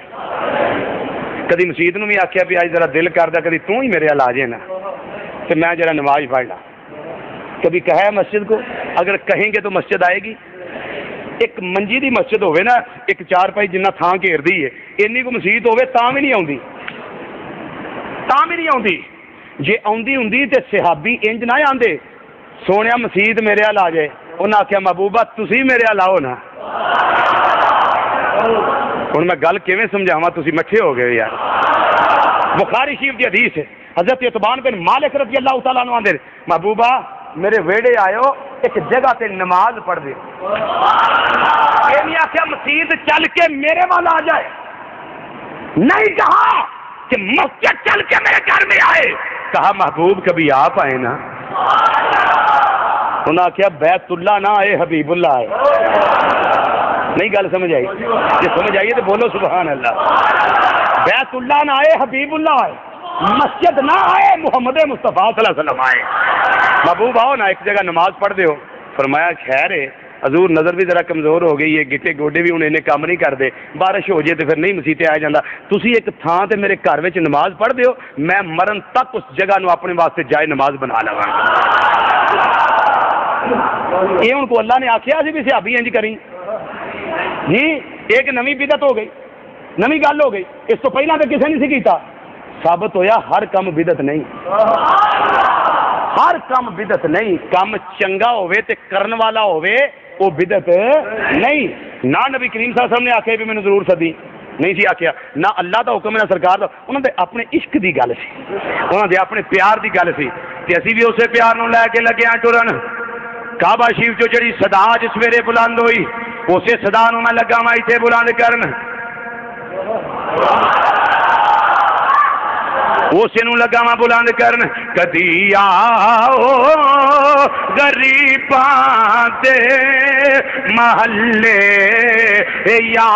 Speaker 1: کدی مسجد نو بھی آخیا بھی آج ذرا دل کردا کدی تو ہی میرے علاج ہے نا تو میں ذرا نماز پڑھ لا، کبھی کہا ہے مسجد کو؟ اگر کہیں گے تو مسجد آئے گی؟ ایک منجی دی مسجد ہوئے نا، ایک چار پائی جنہ تھان گھیر دی ہے، اینی کو مسجد ہوئے تاں بھی نہیں آؤندی، تاں بھی نہیں آؤندی۔ جے آؤندی ہوندی تے صحابی انج نہ آندے، سونیا مسجد میرے حال آ جائے، انہاں آخیا محبوبہ تسی میرے حال آؤ نا۔ ہن میں گل کیویں سمجھاواں، تسی مٹھے ہو گئے یار۔ بخاری شریف دی حدیث ہے، حضرت عتبان بن مالک رضی اللہ تعالیٰ عنہ آندے محبوبہ میرے ویڑے آئیو، ایک جگہ تے نماز پڑھ دے۔ یہ نہیں آخیا مسجد چل کے میرے والا آ جائے، نہیں کہا کہ مسجد چل کے میرے گھر میں آئے، کہا محبوب کبھی آپ آئے نا۔ انہوں نے آخیا بیت اللہ نہ آئے حبیب اللہ آئے۔ نہیں گل سمجھ آئی؟ جی سمجھ آئیے تو بولو سبحان اللہ۔ بیت اللہ نہ آئے حبیب اللہ آئے، مسجد نہ آئے محمد مصطفیٰ صلی اللہ علیہ وسلم آئے۔ محبوب آؤ نا ایک جگہ نماز پڑھ دے ہو۔ فرمایا خیر ہے حضور، نظر بھی ذرا کمزور ہو گئی ہے، گٹے گوڈے بھی انہیں کام نہیں کرتے، بارش ہو جائے تو پھر نہیں مسیح آیا جاتا، تسی ایک تھان تے میرے گھر وچ نماز پڑھ دیو، میں مرن تک اس جگہ نو اپنے واسطے جائے نماز بنا لواں۔ یہ ان کو اللہ نے آخیا سی بھی صحابی انج کریں جی، ایک نویں بدعت ہو گئی، نویں گل ہو گئی، اس تو پہلے تو کسی نہیں سی کیتا، ثابت ہویا ہر کم بدعت نہیں، ہر کم بدعت نہیں، کم چنگا ہوئے تے کرن والا ہوئے وہ بدعت نہیں۔ نہ نبی کریم صلی اللہ علیہ وسلم نے آخیا بھی میں ضرور سدی، نہیں سی آخیا، نہ اللہ دا حکم نہ سرکار دا، انہوں نے اپنے عشق دی گل سی، انہوں نے اپنے پیار دی گل سی، تے اسی بھی اسے پیار نو لے کے لگے ہیں ٹرن۔ کعبہ شریف جو جڑی صدا جس ویلے بلند ہوئی، اسے صدا نو میں لگا میں ایتھے بلند کرن، اسے نو لگا میں بلند کرن۔ کدی آؤ غریباں دے محلے یا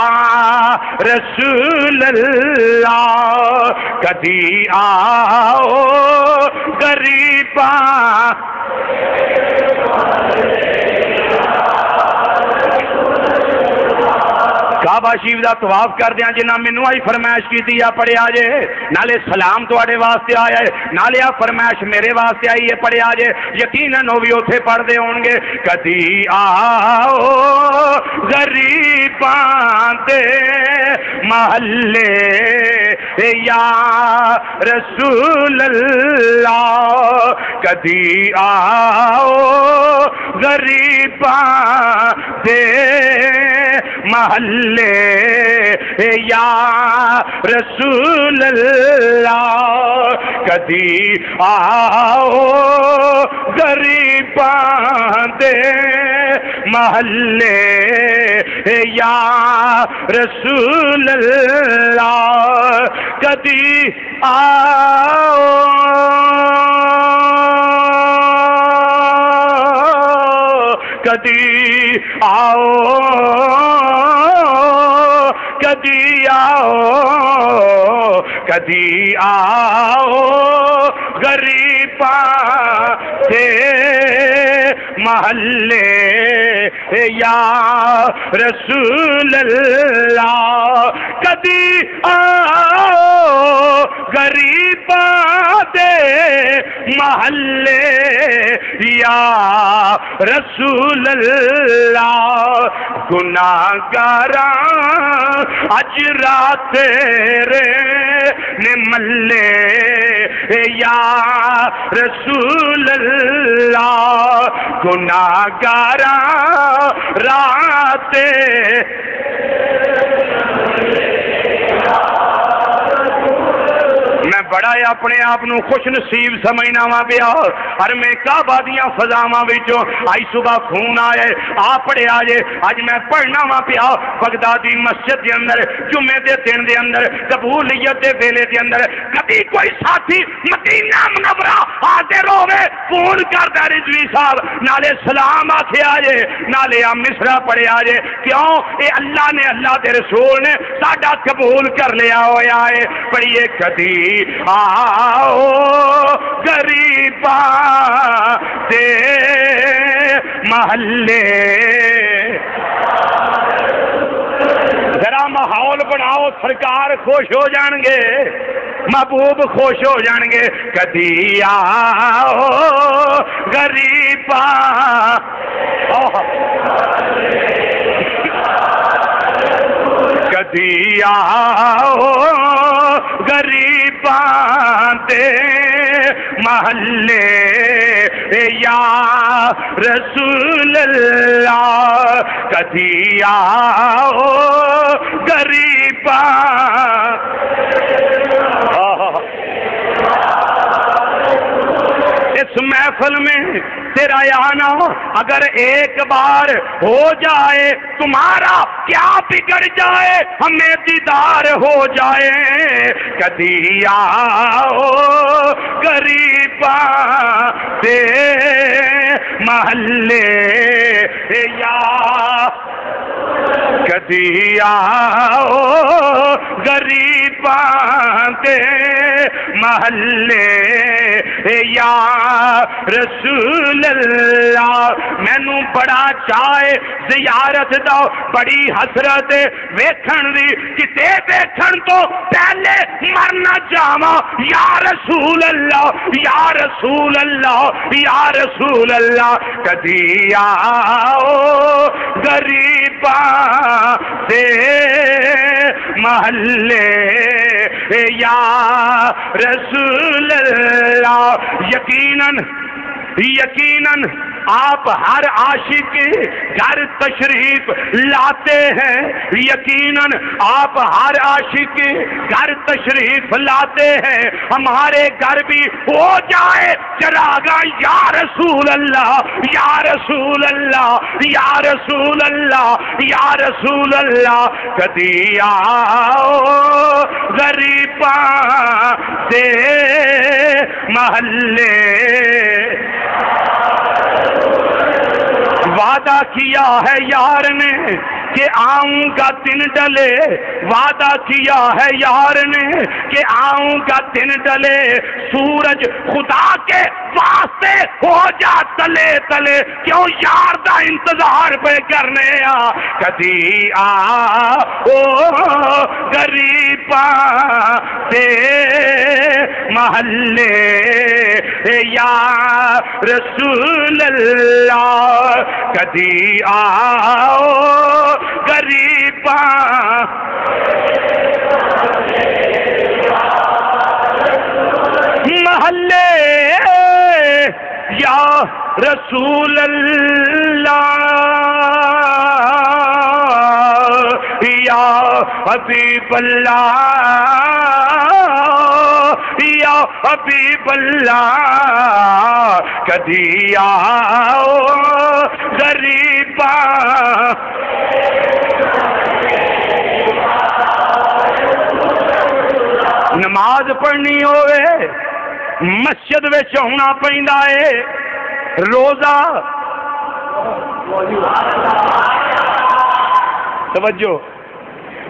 Speaker 1: رسول اللہ، کدی آؤ غریباں کعبہ شریف دا طواف کر دیا جنہ مینوں آئی فرمائش کی یا پڑھیا جے، نالے سلام تواڈے واسطے آیا ہے، نالے آ فرمائش میرے واسطے آئی ہے پڑھیا جے، یقیناً وہ بھی اوتھے پڑھ دے ہون گے۔ کدی آؤ غریباں دے محلے یا رسول اللہ، کدی آؤ غریباں دے محلے یا رسول اللہ، کدی آؤ غریباں دے محلے یا رسول اللہ، کدی آؤ کدی آؤ کدی آؤ کدی آؤ غریباں دے محلے یا رسول اللہ، کدی آؤ غریب غریباں دے محلے یا رسول اللہ گناہگاراں اج رات تیرے نے ملے یا رسول اللہ گناہگاراں رات میں بڑا اپنے آپ نو خوش نصیب سمجھنا وا پیا ہر میں کعبہ دیاں فضاواں وچوں آئی صبح خون آئے آ پڑھیا جے اج میں پڑھنا وا پیا بغدادی مسجد دے اندر جمعے دے دن دے اندر قبولیت دے ویلے دے اندر کبھی کوئی ساتھی مدینہ منورہ حاضر ہوے فون کردا رضوی صاحب نالے سلام آکھیا جے نالے آ مصرع پڑھیا جے کیوں اے اللہ نے اللہ دے رسول نے ساڈا قبول کر لیا ہویا ہے پڑھیے کدی آؤ غریباں دے محلے ذرا ماحول بناؤ سرکار خوش ہو جان گے محبوب خوش ہو جان گے کدی آؤ غریباں کدی آؤ غریباں دے محلے یا رسول اللہ کدی آؤ غریباں اس محفل میں تیرا آنا اگر ایک بار ہو جائے تمہارا کیا بگڑ جائے ہمیں دیدار ہو جائے کدی آؤ غریباں دے محلے یا کدی آؤ غریباں دے محلے یا رسول اللہ مینو بڑا چاہے زیارت دا بڑی حسرت ویکھن دی کتے ویکھن تو پہلے مرنا جاواں یا رسول اللہ یا رسول اللہ یا رسول اللہ کدی آؤ غریباں دے محلے یا رسول اللہ یقیناً آپ ہر عاشق گھر تشریف لاتے ہیں یقیناً آپ ہر عاشق گھر تشریف لاتے ہیں ہمارے گھر بھی ہو جائے چراغا یا رسول اللہ یا رسول اللہ یا رسول اللہ یا رسول اللہ کدی آؤ غریباں دے محلے وعدہ کیا ہے یار نے کہ آؤں گا دن ڈلے وعدہ کیا ہے یار نے کہ آؤں گا دن ڈلے سورج خدا کے واسطے ہو جا تلے تلے کیوں یار دا انتظار پہ کرنے کدی آؤ غریباں دے محلے یا رسول اللہ کدی آؤ غریباں محلے یا رسول اللہ یا حبیب اللہ یا حبیب اللہ کدی آؤ غریباں نماز پڑھنی ہوئے مسجد وچ ہونا پیندا ہے روزہ توجہ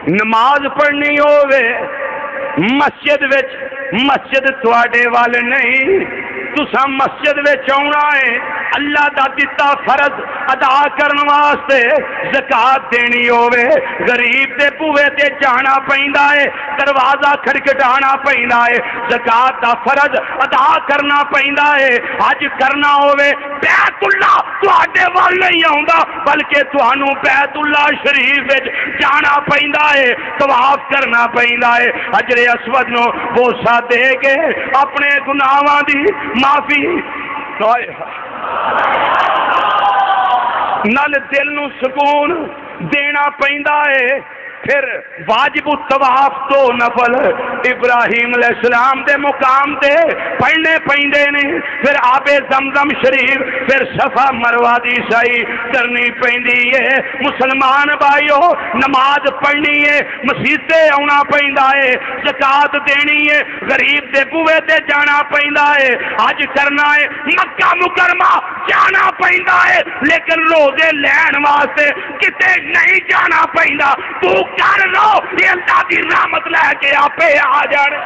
Speaker 1: نماز پڑھنی ہوئے مسجد وچ مسجد تواڈے وال نہیں تساں مسجد وچ آنا ہے اللہ دا دتا فرض ادا کرن واسطے زکات دینی ہوے غریب دے بوئے تے جانا پیندا ہے دروازہ کھڑکھڑانا پیندا ہے زکات دا فرض ادا کرنا پیندا ہے اج کرنا ہوے بیت اللہ تواڈے وال نہیں آوندا بلکہ تانوں بیت اللہ شریف وچ جانا پیندا ہے طواف کرنا پیندا ہے حجر اسود نو بوسا دے کے اپنے گناہاں دی معافی نال دل نو سکون دینا پیندا ہے پھر واجب الطواف تو نفل ابراہیم علیہ السلام دے مقام دے پڑھنے پیندے نے پھر آب زمزم شریف پھر صفا مروہ دی سعی کرنی پیندی ہے مسلمان بھائیو نماز پڑھنی ہے مسجد آنا پیندا ہے زکات دینی ہے غریب دے بوئے تے جانا پیندا ہے اج کرنا ہے مکہ مکرمہ جانا پیندا ہے لیکن روزے لین واسطے کتے نہیں جانا پیندا تو کر لو یہ اللہ کی رحمت لے کے آپ آ جانے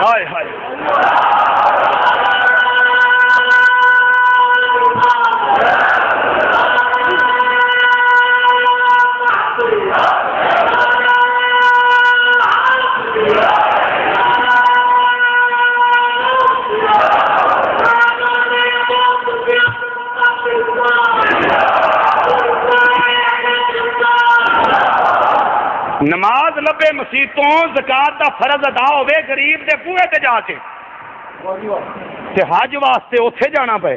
Speaker 1: ہائے ہائے نماز لبے مسیتوں زکات دا فرض ادا ہوئے غریب دے بوئے تے جا کے تے حج واسطے اوتھے جانا پے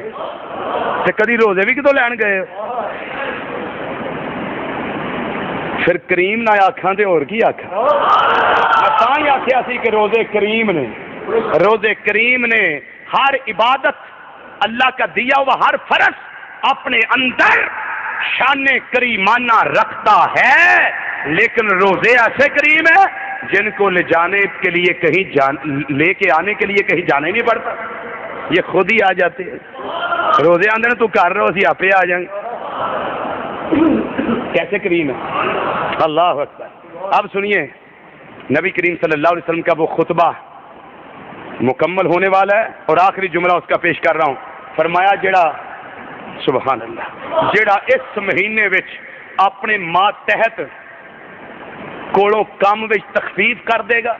Speaker 1: تے کدی روزے بھی کدوں لین گئے پھر کریم نہ آکھاں تے اور کی آکھاں تاں ہی آکھیا سی کہ روزے کریم نے ہر عبادت اللہ کا دیا ہوا ہر فرض اپنے اندر شان کریمانہ رکھتا ہے لیکن روزے ایسے کریم ہے جن کو لے جانے کے لیے کہیں لے کے آنے کے لیے کہیں جانا ہی نہیں پڑتا یہ خود ہی آ جاتے ہیں روزے آندے نے تو کر رہے ہو اسی آپ آ جائیں گے کیسے کریم ہے اللہ اکبر اب سنیے نبی کریم صلی اللہ علیہ وسلم کا وہ خطبہ مکمل ہونے والا ہے اور آخری جملہ اس کا پیش کر رہا ہوں فرمایا جڑا سبحان اللہ جڑا اس مہینے وچ اپنے ماتحت کولوں کام وچ تخفیف کر دے گا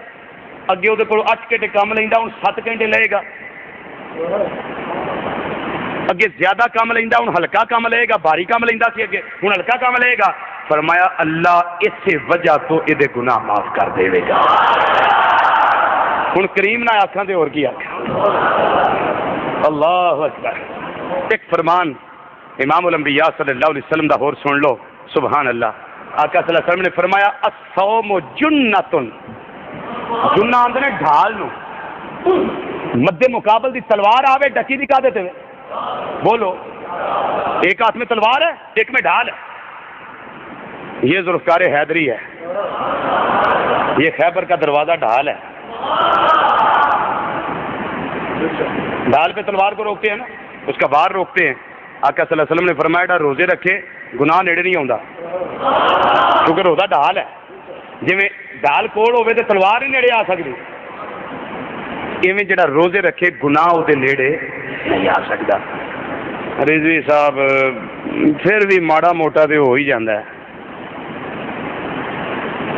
Speaker 1: اگے وہ کولوں 8 گھنٹے کام لیندا ہوں 7 گھنٹے لے گا اگے زیادہ کام لیندا ہوں ہلکا کام لے گا بھاری کام لیندا سی اگے ہن ہلکا کام لے گا فرمایا اللہ اس سے وجہ تو یہ گناہ معاف کر دے گا ہن کریم نہ آکھاں تے اور کی آکھاں اللہ اکبر ایک فرمان امام الانبیاء صلی اللہ علیہ وسلم دا اور سن لو سبحان اللہ آقا صلی اللہ علیہ وسلم نے فرمایا الصوم جنتن جنہ آندے نے ڈھال نو مد مقابل دی تلوار آوے ڈکی دکھا دیتے ہوئے بولو ایک ہاتھ میں تلوار ہے ایک میں ڈھال ہے یہ ذوالفقار حیدری ہے یہ خیبر کا دروازہ ڈھال ہے ڈھال پہ تلوار کو روکتے ہیں نا اس کا بار روکتے ہیں آقا صلی اللہ علیہ وسلم نے فرمایا روزے رکھے گناہ نیڑے نہیں آتا کیونکہ روزہ ڈھال ہے جی ڈھال کول ہوئے تو تلوار ہی نیڑے آ سکتی ایویں جڑا روزے رکھے گناہ وہ نیڑے نہیں آ سکتا رضوی صاحب پھر بھی ماڑا موٹا تو ہو ہی جاتا ہے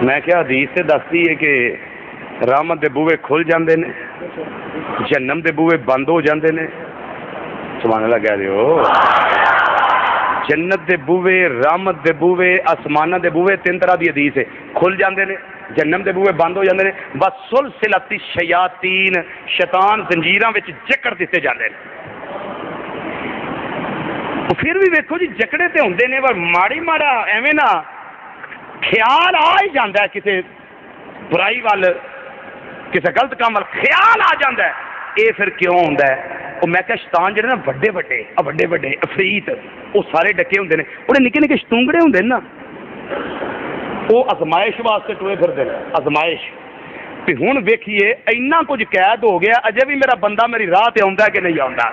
Speaker 1: میں کیا حدیث سے دستی ہے کہ رحمت دے بوئے کھل جاندے نے جہنم دے بوئے بند ہو جاندے نے سبحان اللہ کہہ رہے ہو جنت دے بوئے رحمت دے بوئے آسمانہ دے بوئے 3 طرح دی حدیث ہے کھل جاندے نے جہنم دے بوئے بند ہو جاندے نے بس سلسلۃ الشیاطین شیطان زنجیراں وچ جکڑ دتے جاندے نے پھر بھی ویکھو جی جکڑے تے ہوندے نے پر ماڑی ماڑا ایویں نا خیال آ ہی جاندا ہے کسے برائی وال کسے غلط کام وال خیال آ جاندا ہے اے پھر کیوں ہوندا ہے وہ میں کہا شیطان جڑے نا بڑے بڑے افریت وہ سارے ڈکے ہوندے نے انہیں نکے نکے شتونگڑے ہوندے نا وہ ازمائش واسطے ٹوئے پھر دے ازمائش تے ہن ویکھیے اینا کچھ قید ہو گیا اجے بھی میرا بندہ میری راہ تے آوندا ہے کہ نہیں آوندا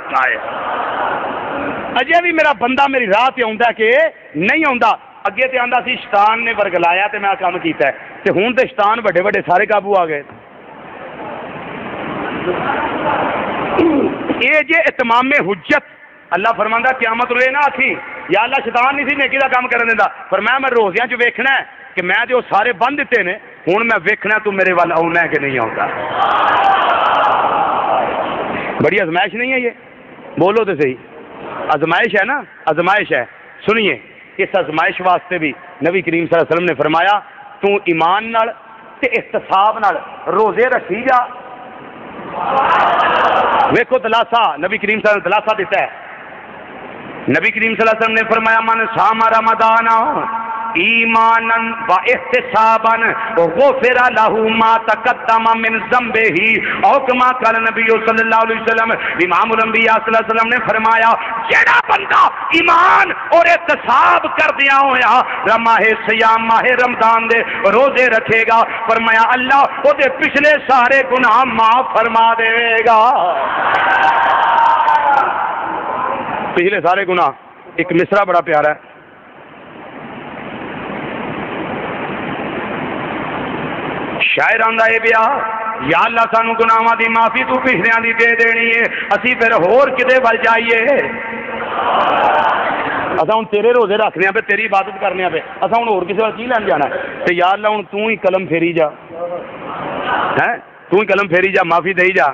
Speaker 1: اجے بھی میرا بندہ میری راہ تے آوندا ہے کہ نہیں آوندا اگے تے آندا سی شیطان نے ورگلایا تے میں کام کیتا ہے تے ہن تے شیطان بڑے بڑے سارے قابو آ گئے یہ جے اتمام حجت اللہ فرماندا قیامت روئے نہ آکھی یا اللہ شیطان نہیں سی نیکی دا کام کرن دیندا، فرمایا میں روزیاں چ ویکھنا ہے کہ میں تے وہ سارے بند دیتے نے، ہن میں ویکھنا تو میرے ول آنا ہے کہ نہیں آتا۔ بڑی آزمائش نہیں ہے یہ؟ بولو تو صحیح، آزمائش ہے نا، آزمائش ہے۔ سنیے، اس آزمائش واسطے بھی نبی کریم صلی اللہ علیہ وسلم نے فرمایا تو ایمان نال تے احتساب نال روزے رکھی جا۔ ویکھو دلاسا، نبی کریم صلی اللہ علیہ وسلم دلاسا دیتا ہے۔ نبی کریم صلی اللہ علیہ وسلم نے فرمایا من صام رمضان ایمانا و احتسابا غفر له ما تقدم من ذنبه او کما قال نبی صلی اللہ علیہ وسلم۔ امام الانبیاء صلی اللہ علیہ وسلم نے فرمایا جڑا بندہ ایمان اور احتساب کر دیا ہویا ماہ سیام ماہ رمضان دے روزے رکھے گا، فرمایا اللہ او دے پچھلے سارے گناہ معاف فرما دے گا۔ پچھلے سارے گناہ۔ ایک مصرع بڑا پیارا ہے، شاعر آندا ہے بیا یا اللہ سانو گناہاں دی معافی تو پچھلیاں دی دے دینی ہے، اسی پھر ہور کدے ول جائیے؟ اساں ہن تیرے روزے رکھنے پہ، تیری عبادت کرنے پہ، اساں ہن ہور کسے ول کی لین جانا ہے؟ تے یا اللہ ہن تو ہی قلم پھیری جا، ہیں تو ہی قلم پھیری جا، معافی دئی جا۔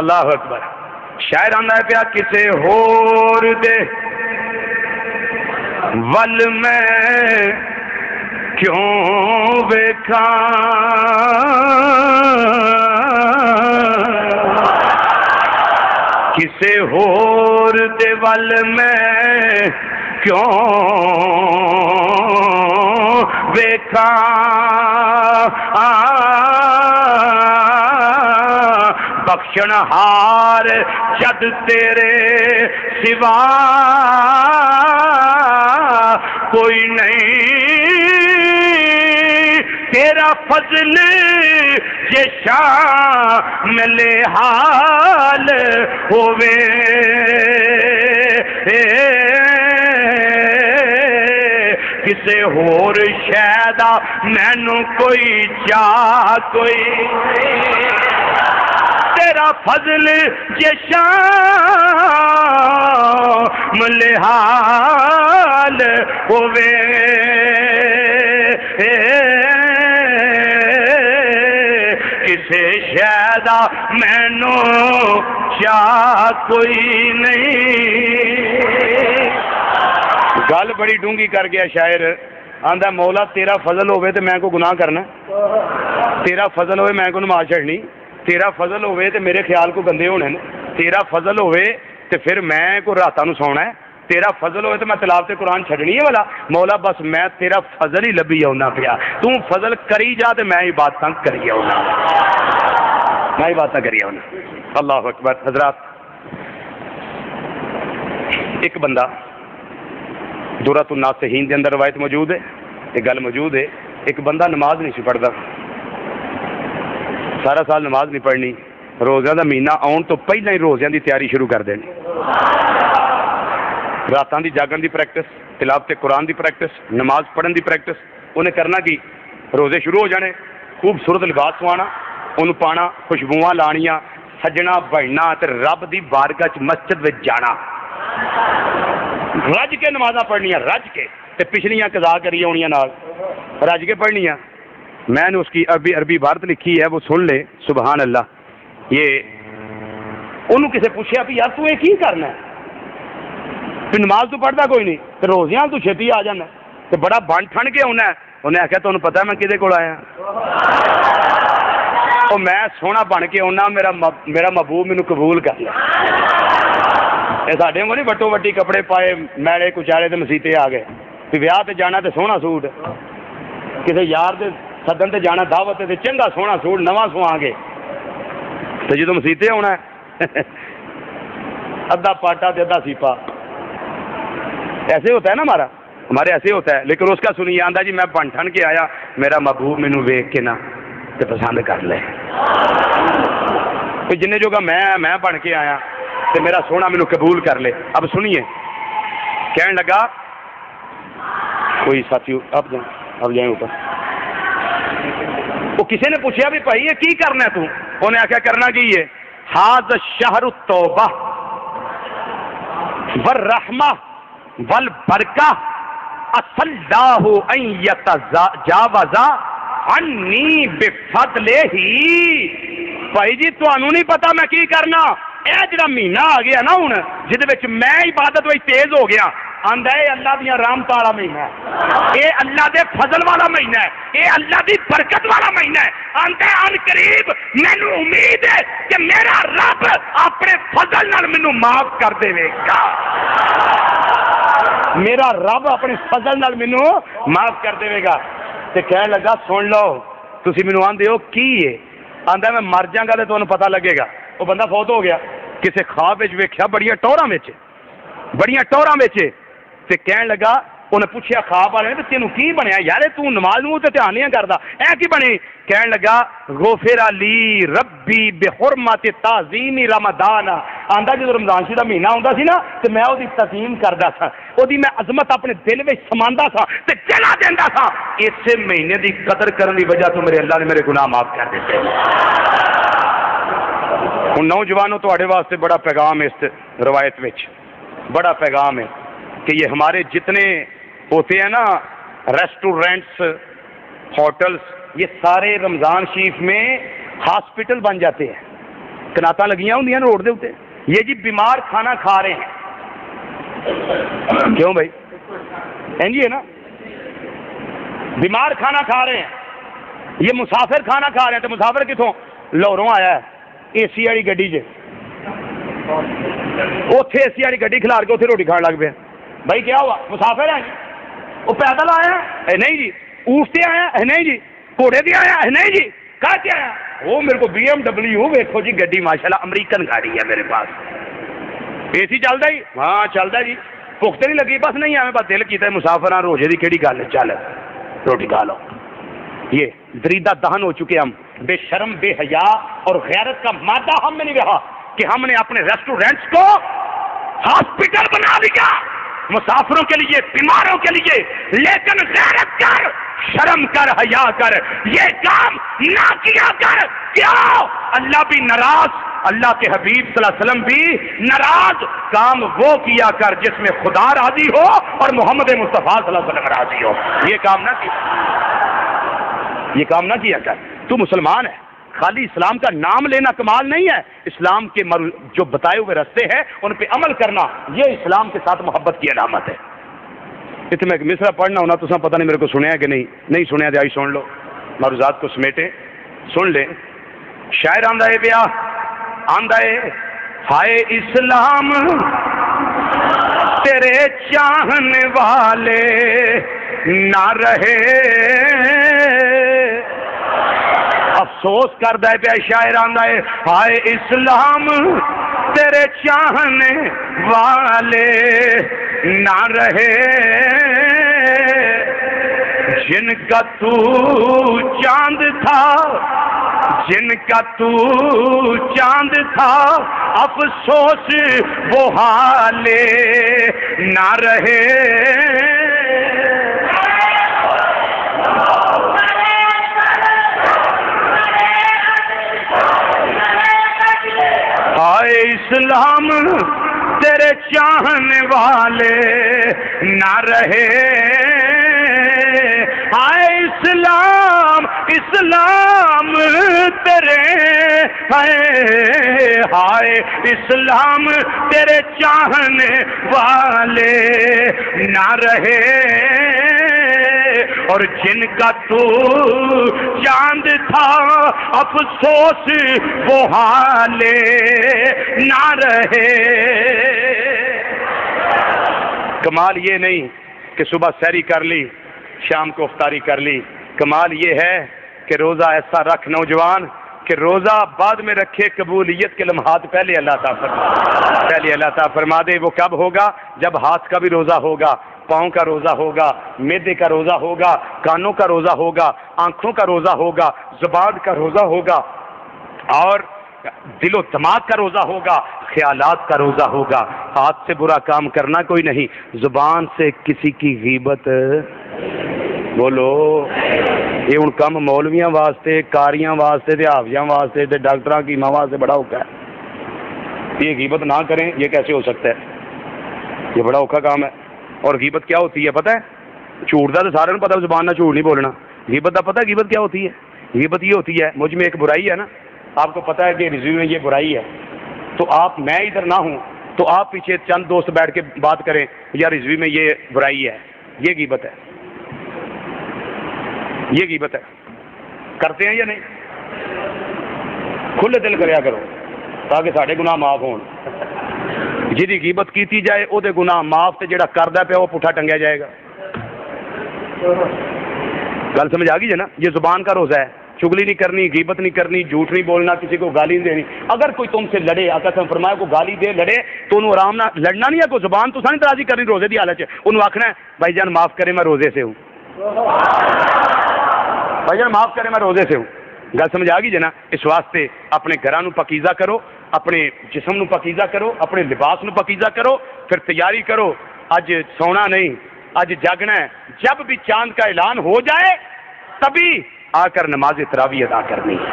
Speaker 1: اللہ اکبر۔ شاعر آندا ہے پیا کسے ہور دے ول میں کیوں ویکھاں، کسے ہور دے ول میں کیوں ویکھاں، بخشن ہار جد تیرے سوا کوئی نہیں، تیرا فضل یہ شامل حال ہووے، کسے ہور شیدا مینوں کوئی چاہ کوئی، تیرا فضل یہ شامل حال ہووے، کسے شیدا مینوں چاہ کوئی نہیں۔ گل بڑی ڈونگی کر گیا شاعر، آندا مولا تیرا فضل ہوئے تو میں کو گناہ کرنا، تیرا فضل ہوئے میں کو نماز چھڑنی، تیرا فضل ہوئے تو میرے خیال کو گندے ہونے، تیرا فضل ہوئے تو پھر میں کو راتاں نو سونا ہے، تیرا فضل ہوئے تو میں تلاوت قرآن چھڑنی ہے والا۔ مولا بس میں تیرا فضل ہی لبی آنا پیا، تو فضل کری جا تو میں عبادتاں کری آنا، میں عبادتاں کری آنا۔ اللہ اکبر۔ حضرات ایک بندہ دورۃ الناصحین دے اندر روایت موجود ہے، ایک گل موجود ہے، ایک بندہ نماز نہیں سی پڑھتا، سارا سال نماز نہیں پڑھنی، روزیاں دا مہینہ آن تو پہلے ہی روزیاں دی تیاری شروع کر دینی، راتاں دی جاگن دی پریکٹس، تلاوت قرآن دی پریکٹس، نماز پڑھن دی پریکٹس۔ انہیں کرنا کی روزے شروع ہو جانے، خوبصورت لباس سوانا، انہوں پانا، خوشبواں لانیاں، سجنا بڑھنا تے رب دی بارگاہ چ مسجد وچ جانا، رج کے نمازاں پڑھنیاں، رج کے تے پچھلیاں قضا کری ہونیاں نال، رج کے پڑھنیاں۔ میں نے اس کی عربی عبارت لکھی ہے، وہ سن لے، سبحان اللہ۔ یہ انہوں کسے پوچھا بھی یار تو یہ کی کرنا ہے؟ پھر نماز تو پڑھتا کوئی نہیں، تو روزیاں تو چھتی آ جانا، تو بڑا بن ٹھن کے ہونا ہے۔ انہیں آخیا تمہیں پتا میں کدے کول آیا؟ اور میں سونا بن کے آنا، میرا محبوب مینوں قبول کر لیا۔ یہ ساڈے کو نہیں وٹو وٹی کپڑے پائے میلے کچارے تے مسیتے آ گئے، پھر ویاہ تے جانا تے سونا سوٹ، کسی یار دے سدن تے جانا دعوت تے چنگا سونا سوٹ نواں سواں گے، تو جدوں مسیتے ہونا ہے ادھا پاٹا تے ادھا سیپا، ایسے ہوتا ہے نا ہمارے ایسے ہوتا ہے۔ لیکن اس کا سنیے، آندا جی میں بن ٹھن کے آیا، میرا محبوب مینوں ویکھ کے نا تے پسند کر لے، تو جن جوگا میں بن کے آیا تے میرا سونا مینوں قبول کر لے۔ اب سنیے، کہنے لگا کوئی ساتھی اب جائیں اوپر، وہ کسی نے پوچھا بھی بھائی یہ کی کرنا ہے تو؟ انہیں آخیا کرنا کی ہے ھذا الشہر التوبہ والرحمہ والبرکہ عسى اللہ ان یتجاوز عنی بفضلہ۔ بھائی جی تانوں نہیں پتا میں کی کرنا؟ اے جڑا مہینہ آ گیا نا ہن جہدے وچ میں عبادت وچ تیز ہو گیا، آندا ہے اللہ دیاں رحمتاں والا مہینہ ہے، اے اللہ دے فضل والا مہینہ ہے، اے اللہ دی برکت والا مہینہ ہے۔ آندا ہے ان قریب مینوں امید ہے کہ میرا رب اپنے فضل نال مینوں معاف کر دے گا، میرا رب اپنے فضل نال مینوں معاف کر دے گا۔ تے کہن لگا سن لو تسی مینوں آندے ہو کی ہے؟ آندا میں مر جاں گا تے تانوں پتہ لگے گا۔ وہ بندہ فوت ہو گیا، کسے خواب وچ ویکھیا بڑیاں ٹوراں وچ تے کہن لگا، انہیں پوچھیا خواب والے نے تینوں کی بنیا یار تو نماز نوں تے دھیان نہیں کردا، اے کی بنی؟ کہن لگا غفر لی ربی بحرمت تعظیم رمضان۔ آندا جدوں رمضان شریف دا مہینہ ہوندا سی نا تے میں اودی تعظیم کردا سا، اودی میں عظمت اپنے دل وچ سماندا سا تے جلا دیندا سا۔ اس مہینے دی قدر کرن دی وجہ تو میرے اللہ نے میرے گناہ معاف کر دتے۔ ہن نوجوانوں تواڈے واسطے بڑا پیغام ہے اس روایت وچ، بڑا پیغام ہے کہ یہ ہمارے جتنے ہوتے ہیں نا ریسٹورینٹس، ہوٹلس، یہ سارے رمضان شریف میں ہاسپٹل بن جاتے ہیں، کناتاں لگیاں ہوندیاں روڈ دے اوتے، یہ جی بیمار کھانا کھا رہے ہیں۔ کیوں بھائی؟ جی ہے نا، بیمار کھانا کھا رہے ہیں، یہ مسافر کھانا کھا رہے ہیں۔ تو مسافر کتوں؟ لاہوروں آیا ہے اے سی والی گڈی چ، اوتھے اے سی والی گڈی کھلار کے اوتھے روٹی کھان لگ پیا۔ بھائی کیا ہوا؟ مسافر ہے وہ پیدل آیا ہے؟ نہیں جی۔ اونٹ سے آیا ہے؟ نہیں جی۔ گھوڑے سے آیا ہے؟ نہیں جی۔ کہاں سے آیا؟ وہ میرے کو BMW ویکھو جی گڈی ماشاءاللہ امریکن گاڑی ہے میرے پاس، اے سی چلتا جی؟ ہاں چلتا جی، بھوک نہیں لگی بس نہیں آئے بس دل کیتا ہے مسافر ہاں روزے کی کہڑی گل ہے، چل روٹی کھا لو۔ یہ دریدہ دہن ہو چکے ہم، بے شرم بے حیا اور غیرت کا مادہ ہم میں نہیں رہا کہ ہم نے اپنے ریسٹورینٹس کو ہاسپٹل بنا لیا مسافروں کے لیے، بیماروں کے لیے۔ لیکن غیرت کر، شرم کر، حیا کر، یہ کام نہ کیا کر۔ کیوں؟ اللہ بھی ناراض، اللہ کے حبیب صلی اللہ علیہ وسلم بھی ناراض۔ کام وہ کیا کر جس میں خدا راضی ہو اور محمد مصطفیٰ صلی اللہ علیہ وسلم راضی ہو۔ یہ کام نہ کیا، یہ کام نہ کیا کر۔ تو مسلمان ہے، خالی اسلام کا نام لینا کمال نہیں ہے، اسلام کے جو بتائے ہوئے راستے ہیں ان پہ عمل کرنا یہ اسلام کے ساتھ محبت کی علامت ہے۔ اتنے میں ایک مصرع پڑھنا ہونا تو پتہ نہیں میرے کو سنیا کہ نہیں سنیا تو آئی سن لو، معروضات کو سمیٹیں سن لیں۔ شاعر آندا ہے بیا، آندا ہے ہائے اسلام تیرے چاہنے والے نہ رہے، افسوس کردا ہے پیا شاعر آندا ہے ہائے اسلام تیرے چاہنے والے نہ رہے، جن کا تو چاند تھا، جن کا تو چاند تھا، افسوس وہ حالے نہ رہے۔ ہائے اسلام تیرے چاہنے والے نہ رہے، ہائے اسلام اسلام تیرے، ہائے اسلام تیرے چاہنے والے نہ رہے، اور جن کا تو چاند تھا افسوس وہ حالے نہ رہے۔ کمال یہ نہیں کہ صبح سحری کر لی شام کو افطاری کر لی، کمال یہ ہے کہ روزہ ایسا رکھ نوجوان کہ روزہ بعد میں رکھے، قبولیت کے لمحات پہلے اللہ تعالیٰ فرما دے۔ وہ کب ہوگا؟ جب ہاتھ کا بھی روزہ ہوگا، پاؤں کا روزہ ہوگا، معدے کا روزہ ہوگا، کانوں کا روزہ ہوگا، آنکھوں کا روزہ ہوگا، زبان کا روزہ ہوگا، اور دل و دماغ کا روزہ ہوگا، خیالات کا روزہ ہوگا۔ ہاتھ سے برا کام کرنا کوئی نہیں، زبان سے کسی کی غیبت بولو یہ ہوں کم مولویاں واسطے کاریاں واسطے تے حافظاں واسطے تے ڈاکٹراں حکیماں واسطے بڑا اوکھا ہے. یہ غیبت نہ کریں یہ کیسے ہو سکتا ہے؟ یہ بڑا اوکھا کام ہے. اور غیبت کیا ہوتی ہے پتہ ہے؟ جھوٹ دا تو سارے پتہ زبان نہ جھوٹ نہیں بولنا. غیبت دا پتہ ہے غیبت کیا ہوتی ہے؟ غیبت یہ ہوتی ہے مجھ میں ایک برائی ہے نا، آپ کو پتہ ہے کہ رضوی میں یہ برائی ہے، تو آپ میں ادھر نہ ہوں تو آپ پیچھے چند دوست بیٹھ کے بات کریں یا رضوی میں یہ برائی ہے، یہ غیبت ہے. یہ غیبت ہے. کرتے ہیں یا نہیں؟ کھلے دل کریا کرو تاکہ سارے گناہ معاف ہون. جی غیبت کیتی جائے وہ گناہ معاف تے جڑا کردا پیا وہ پٹھا ٹنگیا جائے گا. گل سمجھ آ گئی ہے نا؟ یہ زبان کا روزہ ہے. چگلی نہیں کرنی، غیبت نہیں کرنی، جھوٹ نہیں بولنا، کسی کو گالی نہیں دینی. اگر کوئی تم سے لڑے، آقا صلی اللہ علیہ وسلم فرمایا کو گالی دے لڑے تو انہوں آرام نہ لڑنا نہیں ہے، کوئی زبان تو نہیں ترازی کرنی روزے دی حالت چ. انہوں آخنا ہے بھائی جان معاف کرے میں روزے سے ہوں، بھائی جان معاف کرے میں روزے سے ہوں. گل سمجھ آ گئی جی نا؟ اس واسطے اپنے گھراں نو پاکیزہ کرو، اپنے جسم نو پاکیزہ کرو، اپنے لباس نو پاکیزہ کرو، پھر تیاری کرو. اج سونا نہیں، اج جاگنا ہے. جب بھی چاند کا اعلان ہو جائے تبھی آ کر نماز تراویح ادا کرنی ہے.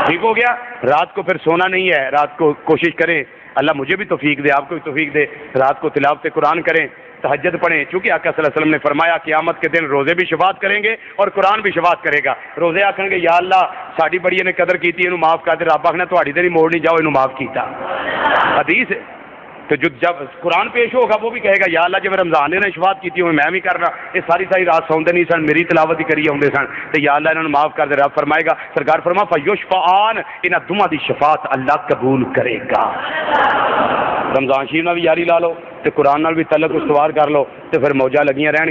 Speaker 1: ٹھیک ہو گیا؟ رات کو پھر سونا نہیں ہے. رات کو کوشش کریں، اللہ مجھے بھی توفیق دے، آپ کو بھی توفیق دے، رات کو تلاوت قرآن کریں، تہجد پڑھیں. چونکہ آقا صلی اللہ علیہ وسلم نے فرمایا قیامت کے دن روزے بھی شفاعت کریں گے اور قرآن بھی شفاعت کرے گا. روزے آکھن گے یا اللہ ساڈی بڑی نے قدر کیتی، اینو معاف کر دے. رب آکھنا تہاڈی تے نہیں موڑنی، جاؤ اینو معاف کیتا. حدیث ہے. تو جب قرآن پیش ہوگا وہ بھی کہے گا یا اللہ جب رمضان نے شفاعت کی ہوئی میں بھی کرنا، یہ ساری رات سوندے نہیں سن، میری تلاوت ہی کری آتے سن، تو یا اللہ انہوں نے معاف کر دے. رب فرمائے گا، سرکار فرما فیشفعان، انہاں دوواں دی شفاعت اللہ قبول کرے گا. رمضان شریف نال بھی یاری لا لو تے قرآن نال بھی تعلق استوار کر لو تے پھر موجاں لگیاں رہن.